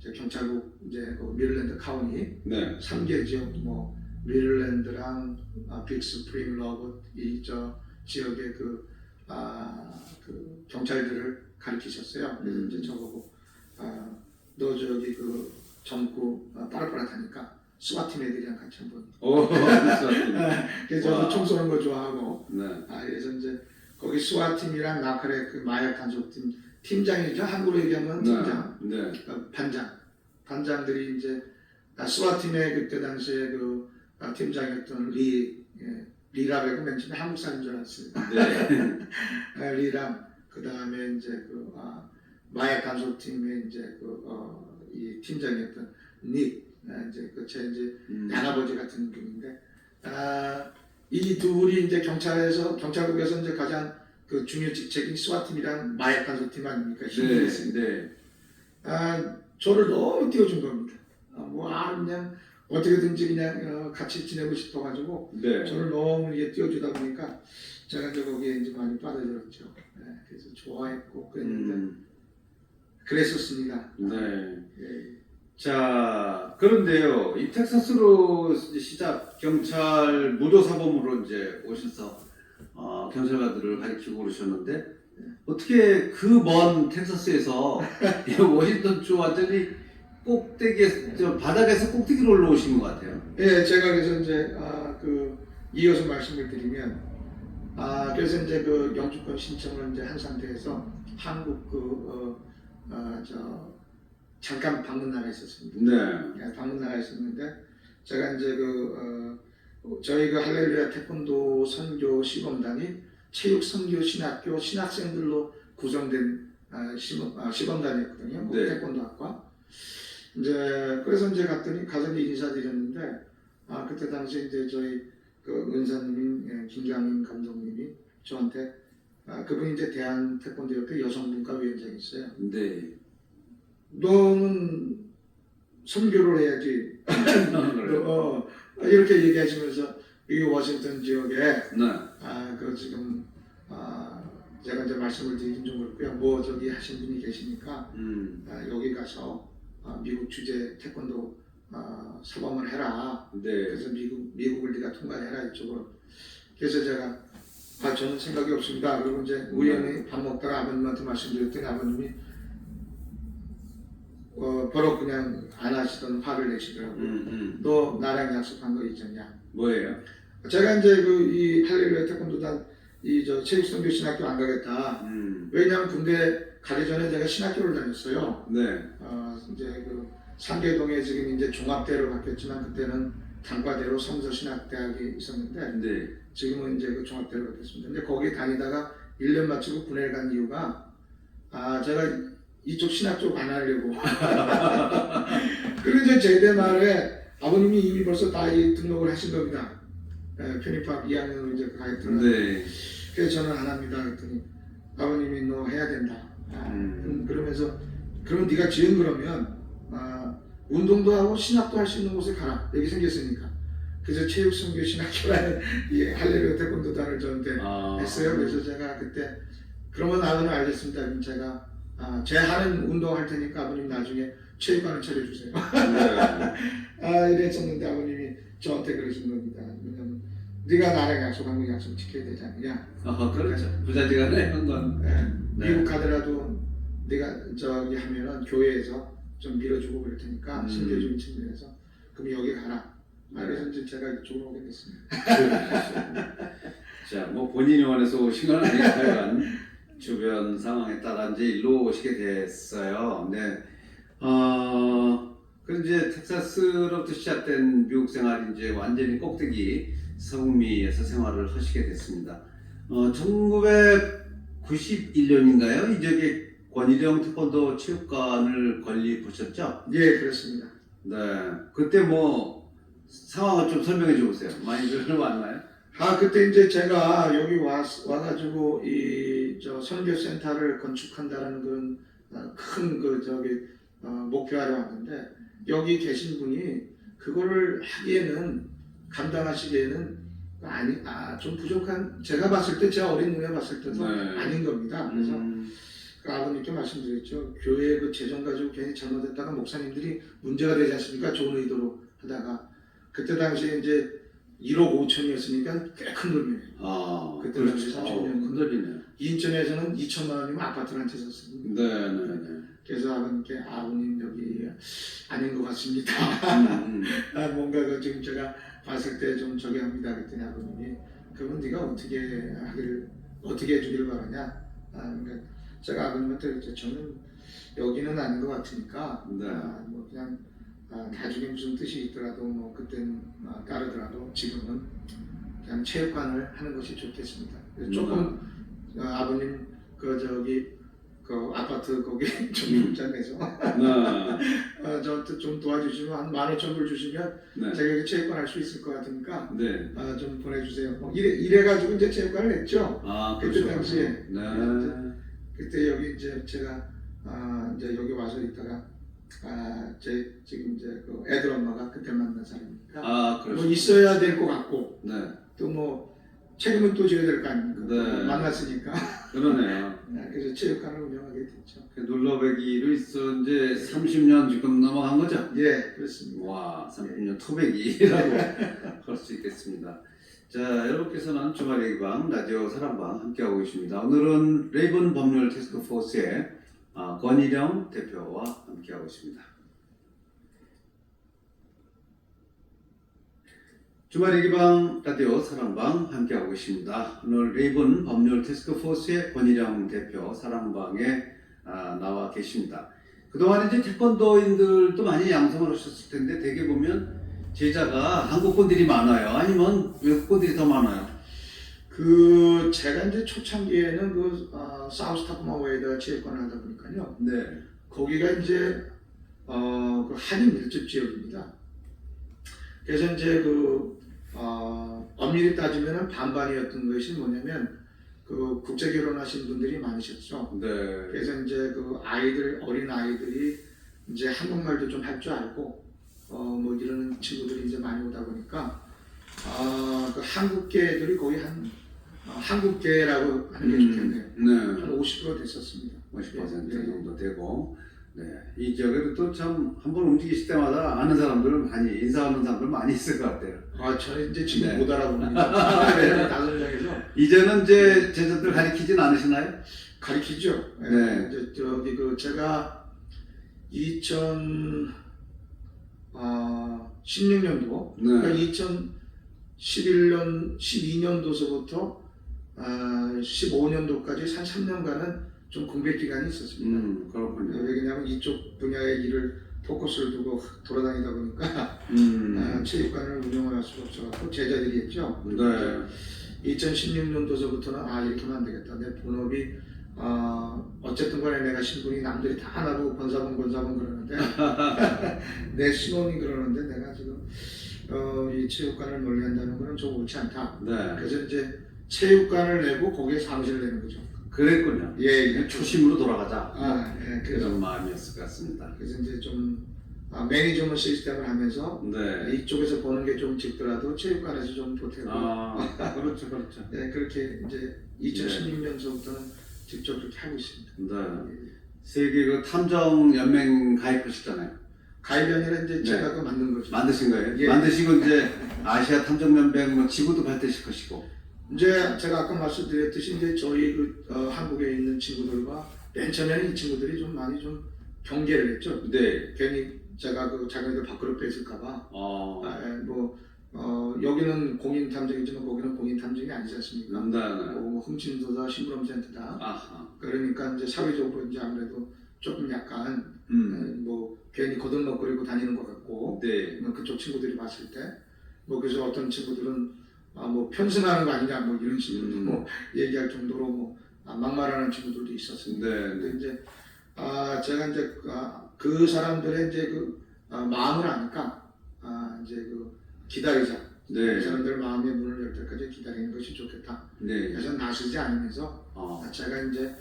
이제 경찰국 이제 그 미들랜드 카운티
네.
3개 지역 뭐 미들랜드랑 빅스프링 러브 지역의 그 경찰들을 가르치셨어요. 그래서 이제 저보고 너 저기 그 젊고 빠릇빠릇하니까 스와팀 애들이랑 같이 한번. 그래서 저도 총 쏘는 거 좋아하고.
네.
그래서 이제 거기 스와팀이랑 나칼의 그 마약 단속팀 팀장이죠. 한국으로 얘기하면 팀장.
네.
반장들이 이제 스와팀의 그때 당시에 그 팀장이었던 리라고 맨 처음에 한국 사람인 줄 알았어요.
네.
리랑 그 다음에 이제 마약 단속팀의 이제 이 팀장이었던 닉 이제 제 이제 양아버지 같은 분인데 이 둘이 이제 경찰국에서 이제 가장 그 중요 직책인 스와팀이랑 마약 단속팀 아닙니까?
네.
저를 너무 띄워준 겁니다. 그냥 어떻게든지 그냥 같이 지내고 싶어가지고
네.
저를 너무 이게 띄워주다 보니까 제가 이제 거기에 이제 많이 빠져들었죠. 그래서 좋아했고 그랬는데 그랬었습니다.
네.
예.
자, 그런데요, 이 텍사스로 시작 경찰 무도사범으로 이제 오셔서 경찰관들을 가르치고 그러셨는데 어떻게 그 먼 텍사스에서 워싱턴주 완전히 꼭대기에 바닥에서 꼭대기로 올라오신 것 같아요.
예, 제가 그래서 이제 이어서 말씀을 드리면 그래서 이제 그 영주권 신청을 이제 한 상태에서 한국 잠깐 방문 나가 있었습니다.
네.
방문 나가 있었는데 제가 이제 저희 할렐루야 태권도 선교 시범단이 체육 선교 신학교 신학생들로 구성된 시범단이었거든요.
네.
태권도학과. 그래서 갔더니 가서 인사드렸는데 그때 당시에 이제 저희 은사님인 김강인 감독님이 저한테 그분이 이제 대한 태권도협회 여성분과 위원장이었어요.
네.
너는 선교를 해야지. 이렇게 얘기하시면서 이 워싱턴 지역에
네.
지금 제가 이제 말씀을 드리긴 좀 그렇고요. 저기 하신 분이 계시니까 여기 가서 미국 주재 태권도 사범을 해라.
네.
그래서 미국을 네가 통과해라 이쪽으로. 그래서 제가 저는 생각이 없습니다. 그리고 이제 우연히 밥 먹다가 아버님한테 말씀드렸더니 아버님이 바로 그냥 안 하시던 화를 내시더라고요. 너 나랑 약속한 거 있잖냐?
뭐예요?
제가 이제 이 할렐루야 태권도단 체육선교 신학교 안 가겠다. 왜냐하면 군대 가기 전에 제가 신학교를 다녔어요.
네.
이제 상계동에 지금 이제 종합대로 바뀌었지만 그때는 단과대로 성서신학대학이 있었는데
네.
지금은 이제 종합대로 바뀌었습니다. 근데 거기 다니다가 1년 마치고 군에 간 이유가 제가 이쪽 신학 쪽 안 하려고. 그리고 이제 제대 말에 아버님이 이미 벌써 다 등록을 하신 겁니다. 편입학 2학년으로 이제 가있더라고요.
네.
그래서 저는 안 합니다. 그랬더니 아버님이 너 해야 된다. 그러면서 그러면 네가 지은 그러면 운동도 하고 신학도 할 수 있는 곳에 가라. 여기 생겼으니까. 그래서 체육선교 신학교라는 이 할렐루야 태권도단을 저한테 했어요. 그래서 제가 그때 그러면 아버님 알겠습니다. 그럼 제가 제 하는 운동 할 테니까 아버님 나중에 체육관을 차려주세요. 이랬었는데 아버님이 저한테 그러신 겁니다. 왜냐면 네가 나랑 약속한 거 약속 지켜야 되지 않느냐.
그렇죠. 부자지간에 한 건.
네. 미국 가더라도 네가 저기 하면은 교회에서 좀 밀어주고 그럴 테니까 신뢰적인 측면에서 그럼 여기 가라. 그래서 이제 제가 이쪽으로 오게 됐습니다.
자, 뭐 본인이 원해서 오신 건 아니지만 주변 상황에 따라 이제 일로 오시게 됐어요. 네. 그 이제 텍사스로부터 시작된 미국 생활이 이제 완전히 꼭대기 서북미에서 생활을 하시게 됐습니다. 1991년인가요? 이 저기 권일영 태권도 체육관을 건립하셨죠?
예, 그렇습니다.
네. 그때 뭐 상황을 좀 설명해 주세요. 많이 들어왔나요?
그때 이제 제가 여기 와가지고 선교센터를 건축한다는 그런 큰 목표하러 왔는데 여기 계신 분이 그거를 하기에는 감당하시기에는 좀 부족한 제가 봤을 때 제 어린 눈에 봤을 때도 아닌 겁니다. 그래서 아버님께 말씀드렸죠. 교회 재정 가지고 괜히 잘못했다가 목사님들이 문제가 되지 않습니까? 좋은 의도로 하다가 그때 당시에 이제 1억 5천이었으니까 꽤 큰 돈이에요. 그때 당시 30년
큰 돈이네요.
인천에서는 2천만 원이면 아파트를 한 채 샀습니다.
네.
그래서 아버님께 아버님 여기 아닌 것 같습니다. 뭔가 지금 제가 봤을 때 좀 저기 합니다. 그랬더니 아버님이 그건 네가 어떻게 해주기를 바라냐. 그러니까 제가 아버님한테 그랬죠. 저는 여기는 아닌 것 같으니까 뭐 그냥 나중에 무슨 뜻이 있더라도 뭐 그때는 따르더라도 지금은 그냥 체육관을 하는 것이 좋겠습니다. 조금 아버님 아파트 거기 좀 입장해서 저한테 좀 도와주시면 한 15,000불 주시면 제가 여기 체육관 할 수 있을 것 같으니까 좀 보내주세요. 이래가지고 이제 체육관을 했죠. 그때 당시에 그때 여기 이제 제가 이제 여기 와서 있다가 지금 이제 애들 엄마가 그때 만난 사람이니까 뭐 있어야 될 것 같고 또 뭐 책임은 또 져야 될 거 아닙니까? 만났으니까.
그러네요.
그래서 체육관을 운영하게 됐죠.
눌러배기로 있어 이제 30년 지금 넘어간 거죠?
예, 그렇습니다.
와, 30년 토백이라고 할 수 있겠습니다. 자, 여러분께서는 주말의 방 라디오 사랑방 함께하고 계십니다. 오늘은 레이븐 법률 태스크포스의 권일영 대표와 함께하고 있습니다. 주말의 기방 라디오 사랑방 함께하고 계십니다. 오늘 레이븐 법률 태스크포스의 권일영 대표 사랑방에 나와 계십니다. 그동안 이제 태권도인들도 많이 양성을 하셨을 텐데 대개 보면 제자가 한국 분들이 많아요. 아니면 외국 분들이 더 많아요.
그 제가 이제 초창기에는 사우스 타코마웨이다 체육관을 하다 보니까요.
네.
거기가 이제 그 한인 밀집 지역입니다. 그래서 이제 엄밀히 따지면은 반반이었던 것이 뭐냐면 그 국제 결혼하신 분들이 많으셨죠.
네.
그래서 이제 그 어린 아이들이 이제 한국말도 좀 할 줄 알고 뭐 이러는 친구들이 이제 많이 오다 보니까 그 한국계들이 거의 한국계라고 하는 게 좋겠네요.
네.
한 50% 됐었습니다.
50%
예, 예.
정도 되고, 네. 이 지역에도 또 참 한번 움직이실 때마다 아는 사람들 많이, 인사하는 사람들 많이 있을 것 같아요.
저는 이제 지금
네.
못 알아봅니다. 왜냐면 다섯 명에서
이제는 이제 제자들 가리키진 않으시나요?
가리키죠.
네.
이제 저기 제가 2016년도,
네.
그러니까 2011년, 12년도서부터 15년도까지 한 3년간은 좀 공백 기간이 있었습니다.
그렇군요.
왜냐하면 이쪽 분야의 일을 포커스를 두고 돌아다니다 보니까 체육관을 운영을 할 수가 없어서 제자들이 했죠.
네.
2016년도서부터는 이렇게만 안 되겠다. 내 본업이 어쨌든 간에 내가 신분이 남들이 다 나보고 권사분 그러는데 내 신혼이 그러는데 내가 지금 이 체육관을 멀리한다는 거는 좀 옳지 않다.
네.
그래서 이제 체육관을 내고 거기에 사무실을 내는 거죠.
그랬군요.
예.
초심으로 돌아가자.
예. 그래서
그런 마음이었을 것 같습니다.
그래서 이제 좀 매니지먼트 시스템을 하면서
네.
이쪽에서 버는 게 좀 적더라도 체육관에서 좀 보태고
그렇죠, 그렇죠.
네, 그렇게 이제 2016년서부터는 직접 그렇게 하고 있습니다.
네.
예.
세계 그 탐정 연맹 가입하셨잖아요.
가입이 아니라 이제
네.
제가 만든 거죠.
만드신 거예요?
예.
만드시고 이제 아시아 탐정 연맹 뭐 지구도 발대실 것이고.
이제 제가 아까 말씀드렸듯이 이제 저희 한국에 있는 친구들과 맨 처음에는 이 친구들이 좀 많이 좀 경계를 했죠.
네.
괜히 제가 자기네들 밖으로 뺏을까봐.
어.
여기는 공인 탐정이지만 거기는 공인 탐정이 아니지 않습니까?
네.
뭐 훔친도다, 심부름센터다.
아하.
그러니까 이제 사회적으로 이제 아무래도 조금 약간 뭐 괜히 거들먹거리고 다니는 것 같고.
네.
그쪽 친구들이 봤을 때, 뭐 그래서 어떤 친구들은 뭐 편승하는 거 아니냐 뭐 이런 식으로 뭐 얘기할 정도로 뭐 막말하는 친구들도 있었습니다.
네.
근데 이제 제가 이제 그 사람들의 이제 마음을 아니까 이제 기다리자.
네.
그 사람들 마음의 문을 열 때까지 기다리는 것이 좋겠다.
네.
그래서 나서지 않으면서 제가 이제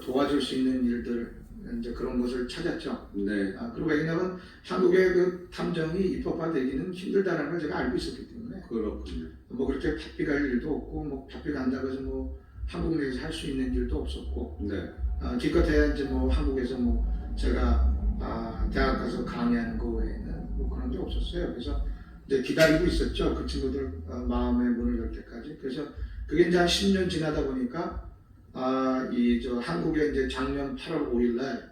도와줄 수 있는 일들을 이제 그런 것을 찾았죠.
네.
그리고 왜냐하면 한국의 탐정이 입법화되기는 힘들다는 걸 제가 알고 있었기 때문에
그렇군요.
뭐 그렇게 바삐 갈 일도 없고 뭐 바삐 간다고 해서 뭐 한국 내에서 할 수 있는 일도 없었고
네.
기껏해야 이제 뭐 한국에서 뭐 제가 대학 가서 강의하는 거 외에는 뭐 그런 게 없었어요. 그래서 이제 기다리고 있었죠. 그 친구들 마음의 문을 열 때까지. 그래서 그게 이제 한 10년 지나다 보니까 한국에 이제 작년 8월 5일 날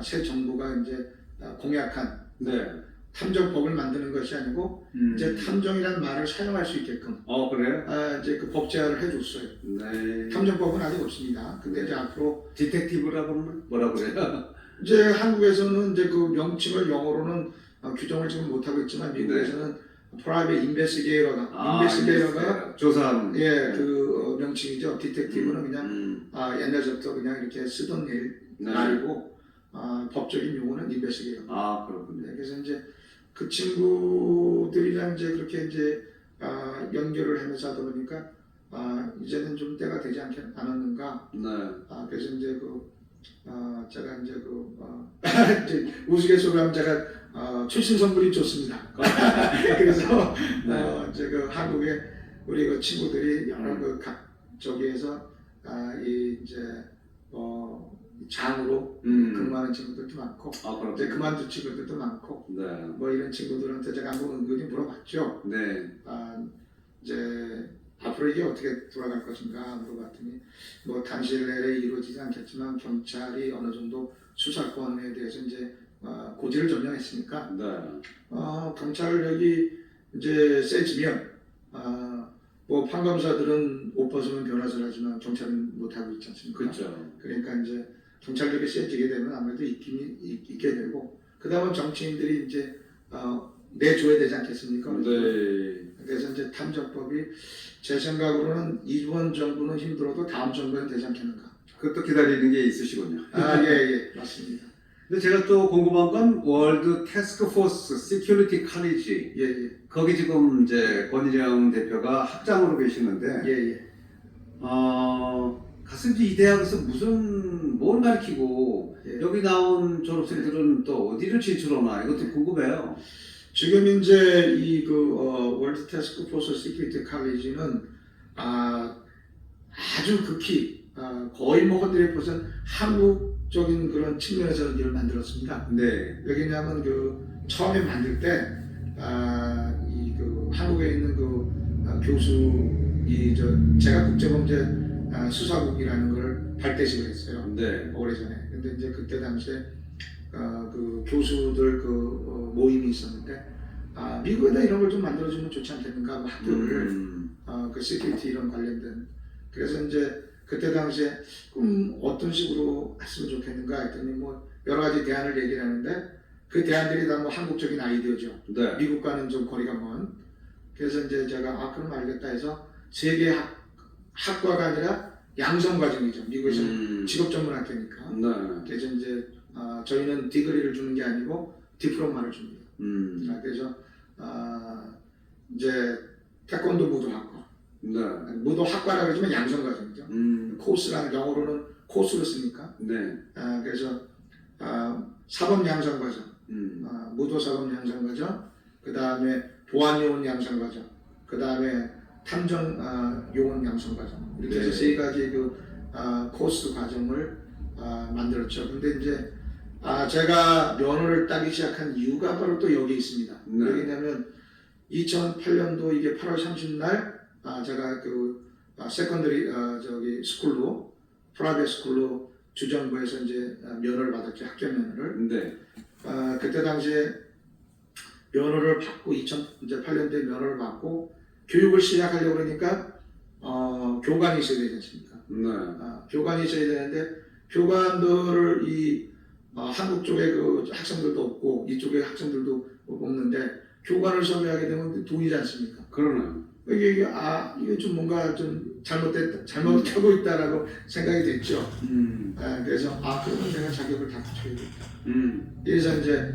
새 정부가 이제 공약한
네.
탐정법을 만드는 것이 아니고 이제 탐정이라는 말을 사용할 수 있게끔
그래요?
이제 그 법 제안을 해줬어요.
네.
탐정법은 아직 없습니다. 근데 이제 앞으로
디텍티브라고 하면 뭐라 그래요?
이제 한국에서는 이제 그 명칭을 영어로는 규정을 지금 못 하고 있지만 미국에서는 프라이빗 인베스티게이터가
조사하는.
그 명칭이죠. 디텍티브는 그냥 옛날부터 그냥 이렇게 쓰던 말이고 법적인 용어는 인베스티게이터.
그렇군요.
그래서 이제 그 친구들이랑 이제 그렇게 이제 연결을 하면서 하다 보니까 이제는 좀 때가 되지 않았는가.
네.
그래서 이제 제가 이제 이제 우스갯소리하면 제가 출신 선물이 좋습니다. 그래서 이제 한국에 우리 그 친구들이 여러 각 저기에서 이제 장으로 근무하는 친구들도 많고 이제 그만둔 친구들도 많고
네.
뭐 이런 친구들한테 제가 한번 은근히 물어봤죠.
네.
이제 앞으로 이게 어떻게 돌아갈 것인가 물어봤더니 뭐 단시일 내에 이루어지지 않겠지만 경찰이 어느 정도 수사권에 대해서 이제 고지를 점령했으니까 경찰력이 이제 세지면 뭐 판검사들은 옷 벗으면 변호사를 하지만 경찰은 못 하고 있지 않습니까?
그렇죠.
그러니까 이제 경찰력이 세지게 되면 아무래도 있게 되고 그 다음은 정치인들이 이제 내줘야 되지 않겠습니까?
네.
그래서 이제 탐정법이 제 생각으로는 이번 정부는 힘들어도 다음 정부는 되지 않겠는가.
그것도 기다리는 게 있으시군요.
예, 맞습니다.
근데 제가 또 궁금한 건 월드 태스크포스 시큐리티 칼리지
예.
거기 지금 이제 권일영 대표가 학장으로 계시는데
예.
가서 이제 이 대학에서 뭘 가르치고
예.
여기 나온 졸업생들은 또 어디를 진출하나 이것도 궁금해요.
지금 이제 월드 태스크포스 시큐리티 칼리지는 아주 극히 거의 뭐 100% 한국적인 그런 측면에서 이걸 만들었습니다.
네.
왜냐하면 처음에 만들 때 한국에 있는 교수 제가 국제범죄 수사국이라는 걸 발대식을 했어요.
네.
오래전에. 근데 이제 그때 당시에 교수들 모임이 있었는데 미국에다 이런 걸 좀 만들어주면 좋지 않겠는가 하고 학교를 그 시큐리티 이런 관련된 그래서 이제 그때 당시에 어떤 식으로 했으면 좋겠는가 했더니 뭐 여러 가지 대안을 얘기를 하는데 그 대안들이 다 뭐 한국적인 아이디어죠.
네.
미국과는 좀 거리가 먼. 그래서 이제 제가 그럼 알겠다 해서 세계 학과가 아니라 양성 과정이죠. 미국에서는 직업 전문 학교니까.
네.
그래서 이제 저희는 디그리를 주는 게 아니고 디플로마를 줍니다. 그래서 이제 태권도 무도 학과.
네.
무도 학과라고 하지만 양성 과정이죠. 코스라는 영어로는 코스를 쓰니까.
네.
그래서 사법 양성 과정, 무도 사법 양성 과정, 그 다음에 보안 요원 양성 과정, 그 다음에 탐정 요원 양성 과정 이렇게 해서
네.
3가지 코스 과정을 만들었죠. 근데 이제 제가 면허를 따기 시작한 이유가 바로 또 여기 있습니다.
네.
왜냐하면 2008년도 이게 8월 30날 제가 세컨더리 스쿨로 프라이빗 스쿨로 주정부에서 이제 면허를 받았죠. 학교 면허를.
네.
그때 당시에 면허를 받고 2008년도에 면허를 받고 교육을 시작하려고 그러니까 교관이 있어야 되지 않습니까?
네.
교관이 있어야 되는데 교관들을 한국 쪽에 학생들도 없고 이쪽에 학생들도 없는데 교관을 섭외하게 되면 돈이지 않습니까?
그러네요.
이게 좀 뭔가 좀 잘못하고 있다라고 생각이 됐죠. 그래서 그러면 내가 자격을 다 갖춰야겠다. 그래서 이제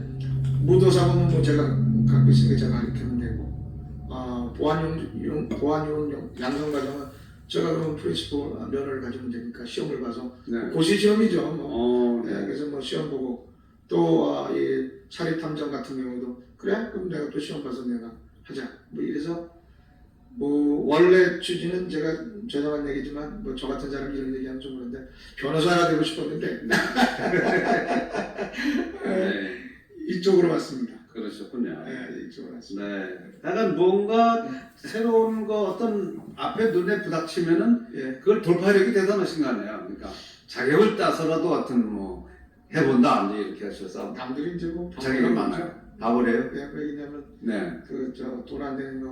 무도사고는 뭐 제가 갖고 있으니까 제가 가르치면 되고 보안용 양성 과정은 제가 그럼 프린시플 면허를 가지면 되니까 시험을 봐서
네.
고시 시험이죠. 뭐.
네.
그래서 뭐 시험 보고 또 이 사립 탐정 같은 경우도 그래 그럼 내가 또 시험 봐서 내가 하자. 뭐 이래서 뭐 원래 취지는 제가 죄송한 얘기지만 뭐 저 같은 사람이 이런 얘기하면 좀 그런데 변호사가 되고 싶었는데
네.
이쪽으로 왔습니다.
그러셨군요.
네, 이쪽으로 왔습니다.
네. 약간 뭔가 새로운 거 어떤 앞에 눈에 부닥치면은
예.
그걸 돌파력이 대단하신 거 아니에요. 그러니까 자격을 따서라도 어떤 뭐 해본다 이제 이렇게 하셔서
남들이 이제 뭐
자격이 많아요. 바보래요.
왜냐면
네.
돈 안 되는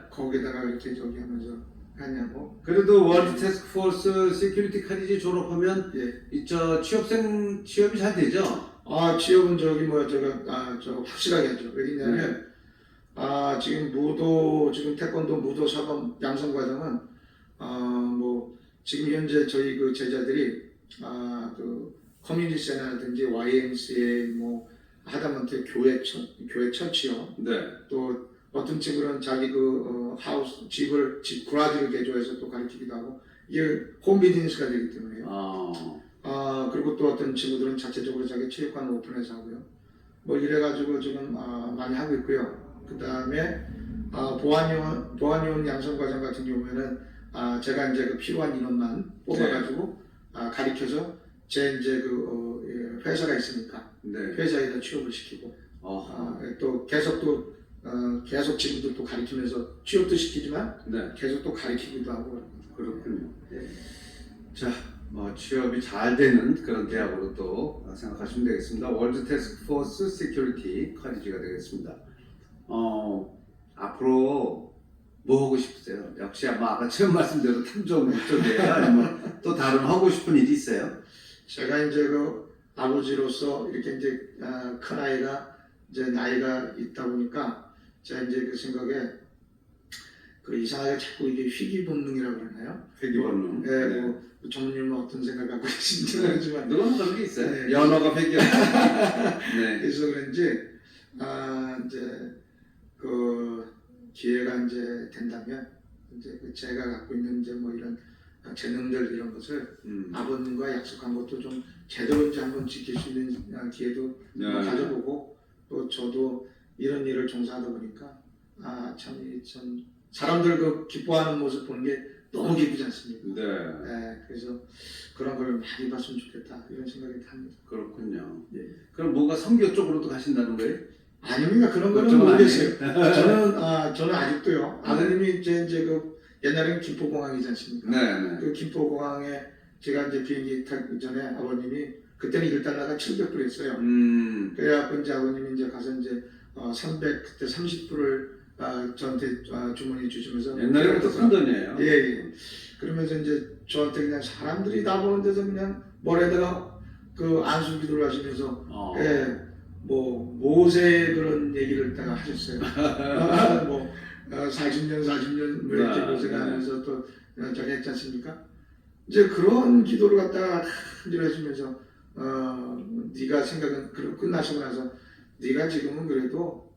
거기다가 이렇게 하면서 하냐고.
그래도 월드 태스크포스 시큐리티 칼리지 졸업하면
예.
취업이 잘 되죠.
취업은 제가 확실하게 하죠. 왜냐면 지금 태권도 무도 사범 양성 과정은 뭐 지금 현재 저희 제자들이 커뮤니티 센터라든지 YMCA 뭐 하다못해 교회 처치요.
네.
또 어떤 친구는 자기 집 구라지를 개조해서 또 가르치기도 하고 이게 홈 비즈니스가 되기 때문에요. 그리고 또 어떤 친구들은 자체적으로 자기 체육관 오픈해서 하고요. 뭐 이래가지고 지금 많이 하고 있고요. 그 다음에 보안요원 양성 과정 같은 경우에는 제가 이제 필요한 인원만 뽑아가지고 가르쳐서 제 이제 회사가 있으니까
네.
회사에다 취업을 시키고 또 계속 지금도 또 가르치면서 취업도 시키지만
네.
계속 또 가르치기도 하고
그렇군요.
네.
자, 취업이 잘 되는 그런 대학으로 또 생각하시면 되겠습니다. 월드 태스크포스 시큐리티 칼리지가 되겠습니다. 앞으로 뭐 하고 싶으세요? 역시 아까 처음 말씀대로 탐정 쪽이에요? 아니면 또 다른 하고 싶은 일이 있어요?
제가 이제 그 아버지로서 이렇게 이제 큰 아이가 이제 나이가 있다 보니까 제가 이제 그 생각에 그 이상하게 자꾸 이게 희귀 본능이라고 그러나요?
회귀 본능.
예,
네.
뭐 정님은 어떤 생각 갖고 계신지 모르지만
누가 뭐 그런 게 있어요.
네.
연어가 회귀. 네.
그래서 그런지 이제 그 기회가 이제 된다면 이제 그 제가 갖고 있는 이제 뭐 이런 재능들 이런 것을 아버님과 약속한 것도 좀 제대로 이제 한번 지킬 수 있는 기회도
네.
한번 가져보고 또 저도 이런 일을 종사하다 보니까 참 사람들 그 기뻐하는 모습 보는 게 너무 기쁘지 않습니까?
네.
네, 그래서 그런 걸 많이 봤으면 좋겠다 이런 생각이 듭니다.
그렇군요.
예.
그럼 뭔가 선교 쪽으로도 가신다는 거예요?
아닙니다. 그런 거는
그쪽은
모르겠어요. 저는 아직도요. 아버님이 이제 그 옛날에는 김포공항이지 않습니까?
네.
그 김포공항에 제가 이제 비행기 타기 전에 아버님이 그때는 1달러가 700불이었어요. 그래갖고 이제 아버님이 이제 가서 이제 300 그때 30불을 저한테 주머니에 주시면서
옛날에부터 큰 돈이에요.
예. 그러면서 이제 저한테 그냥 사람들이 다 보는 데서 그냥 머리에다가 그 안수기도를 하시면서 뭐 모세 그런 얘기를 딱 하셨어요. 뭐 40년 뭐 이렇게 고생하면서 또 저기 했지 않습니까? 이제 그런 기도를 갖다가 늘 하시면서 네가 생각은 끝나시고 나서 네가 지금은 그래도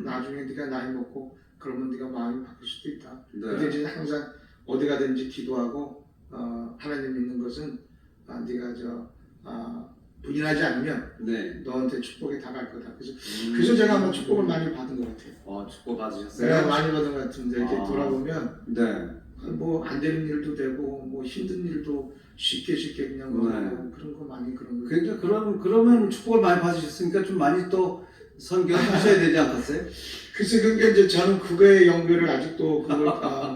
나중에 네가 나이 먹고 그러면 네가 마음이 바뀔 수도 있다.
네.
근데 이제 항상 어디 가든지 기도하고 하나님 믿는 것은 네가 부인하지 않으면
네.
너한테 축복이 다가갈 거다. 그래서 제가 아마 축복을 많이 받은 것 같아요.
축복 받으셨어요?
내가 많이 받은 것 같은데 이렇게 돌아보면
네.
뭐 안 되는 일도 되고 뭐 힘든 일도 쉽게 그냥 하고 그런 거 많이 그런 거.
그러니까 그러면 축복을 많이 받으셨으니까 좀 많이 또 선교하셔야 되지 않겠어요?
글쎄 그게 이제 저는 그거의 연결을 아직도 그걸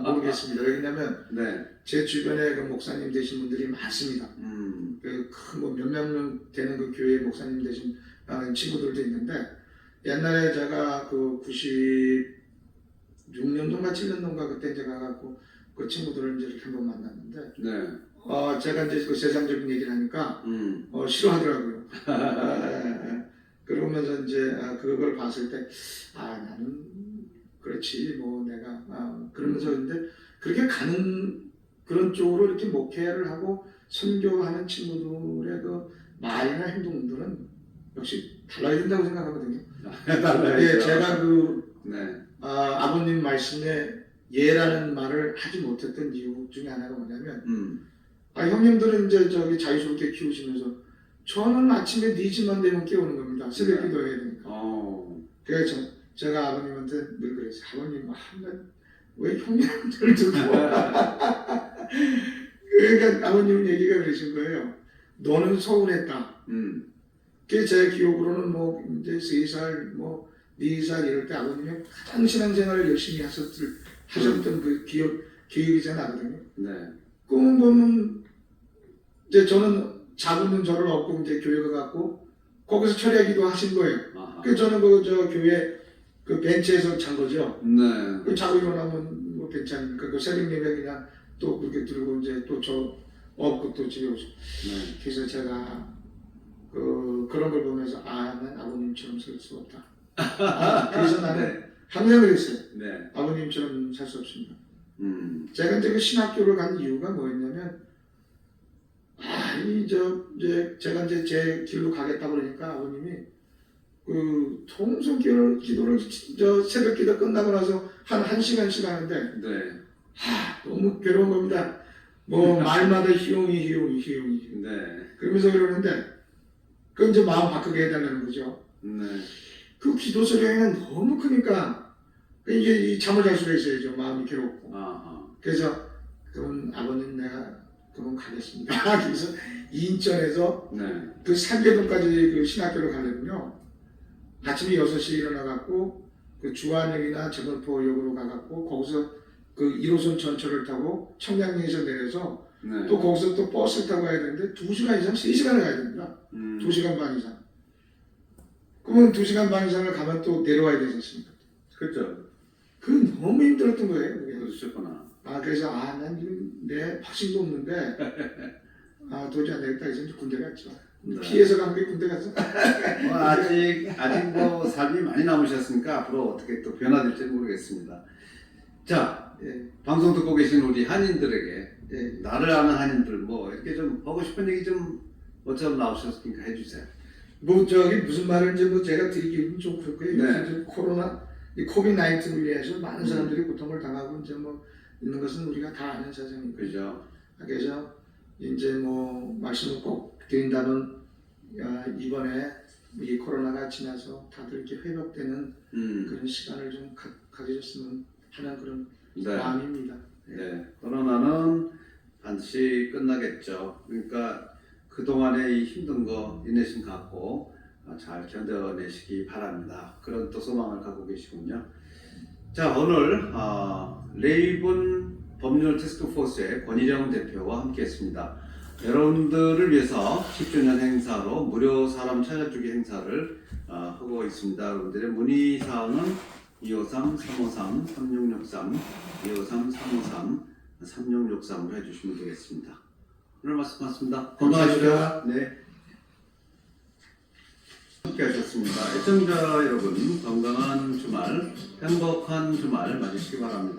모르겠습니다. 왜냐면
네.
제 주변에 그 목사님 되신 분들이 많습니다. 뭐 몇몇 명 되는 그 교회 목사님 되신 친구들도 있는데 옛날에 제가 그 96년도인가 7년도인가 그때 이제 가갖고 그 친구들을 이제 이렇게 한번 만났는데
네.
제가 이제 그 세상적인 얘기를 하니까 싫어하더라고요. 그러면서 이제 그걸 봤을 때 나는 그렇지 뭐 내가 그러면서 근데 그렇게 가는 그런 쪽으로 이렇게 목회를 하고 선교하는 친구들의 그 말이나 행동들은 역시 달라야 된다고 생각하거든요. 예, 제가 아버님 말씀에 예라는 말을 하지 못했던 이유 중에 하나가 뭐냐면 형님들은 이제 저기 자유스럽게 키우시면서 저는 아침에 4시만 되면 깨우는 겁니다. 새벽 기도해야 되니까. 그래서 제가 아버님한테 늘 그랬어요. 아버님 왜 형님들 두고 그러니까 아버님 얘기가 그러신 거예요. 너는 서운했다. 그게 제 기억으로는 뭐 이제 3살 뭐 4살 이럴 때 아버님이 가장 신앙생활을 열심히 하셨던 그 기억이 잘 나거든요.
네.
꿈 보면 이제 저는 자고는 저를 얻고 이제 교회가 갔고 거기서 철야기도 하신 거예요. 그래서 저는 저 교회 그 벤치에서 잔 거죠.
네.
그 자고 일어나면 뭐 벤치 아닙니까? 그 새벽 예배 그냥 또 그렇게 들고 이제 또 저 업고 또 집에 오죠.
네.
그래서 제가 그런 걸 보면서 난 아버님처럼 살 수 없다. 그래서 나는 항상 그랬어요.
네.
아버님처럼 살 수 없습니다. 제가 이제 그 신학교를 간 이유가 뭐였냐면 제가 이제 제 길로 가겠다 그러니까 아버님이 그 통성 기도를 새벽 기도 끝나고 나서 한 1시간씩 하는데 너무 괴로운 겁니다. 뭐 말마다 희용이.
네.
그러면서 그러는데 그 이제 마음 바꾸게 해달라는 거죠.
네.
그 기도 소리가 너무 크니까 이게 잠을 잘 수가 있어야죠. 마음이 괴롭고. 그래서 그럼 아버님 내가 그럼 가겠습니다. 그래서 인천에서 그 상계동까지 그 신학교를 가려면요. 아침에 6시에 일어나갖고 그 주안역이나 제물포역으로 가갖고 거기서 그 1호선 전철을 타고 청량리에서 내려서 또 거기서 또 버스를 타고 가야 되는데 2시간 이상, 3시간을 가야 됩니다. 2시간 반 이상. 그러면 2시간 반 이상을 가면 또 내려와야 되지 않습니까?
그렇죠.
그게 너무 힘들었던 거예요. 그게.
그러셨구나.
그래서 난 지금 내 확신도 없는데 도저히 안 되겠다 해서 이제 군대 갔죠.
네.
피해서 간 게 군대 갔어.
뭐 아직 뭐 삶이 많이 남으셨으니까 앞으로 어떻게 또 변화될지 모르겠습니다. 자,
예,
방송 듣고 계신 우리 한인들에게
예.
나를 아는 한인들 뭐 이렇게 좀 하고 싶은 얘기 좀 뭐처럼 나오셨으니까 해주세요.
뭐 저기 무슨 말을 이제 뭐 제가 드리기는 좀 그렇고요.
네.
요새 지금 코로나 이 코비드 19을 위해서 많은 사람들이 고통을 당하고 이제 뭐 있는 것은 우리가 다 아는 사정이고.
그죠?
그래서 이제 뭐 말씀을 꼭 드린다면 이번에 이 코로나가 지나서 다들 이렇게 회복되는 그런 시간을 좀 가져줬으면 하는 그런
네.
마음입니다.
네. 코로나는 반드시 끝나겠죠. 그러니까 그동안의 이 힘든 거 인내심 갖고 잘 견뎌내시기 바랍니다. 그런 또 소망을 갖고 계시군요. 자, 오늘 레이븐 법률 테스크포스의 권희령 대표와 함께했습니다. 여러분들을 위해서 10주년 행사로 무료 사람 찾아주기 행사를 하고 있습니다. 여러분들의 문의 사항은 253-353-3663, 253-353-3663으로 해주시면 되겠습니다. 오늘 말씀 고맙습니다.
감사합니다.
네. 함께 하셨습니다. 애청자 여러분, 건강한 주말, 행복한 주말 맞으시기 바랍니다.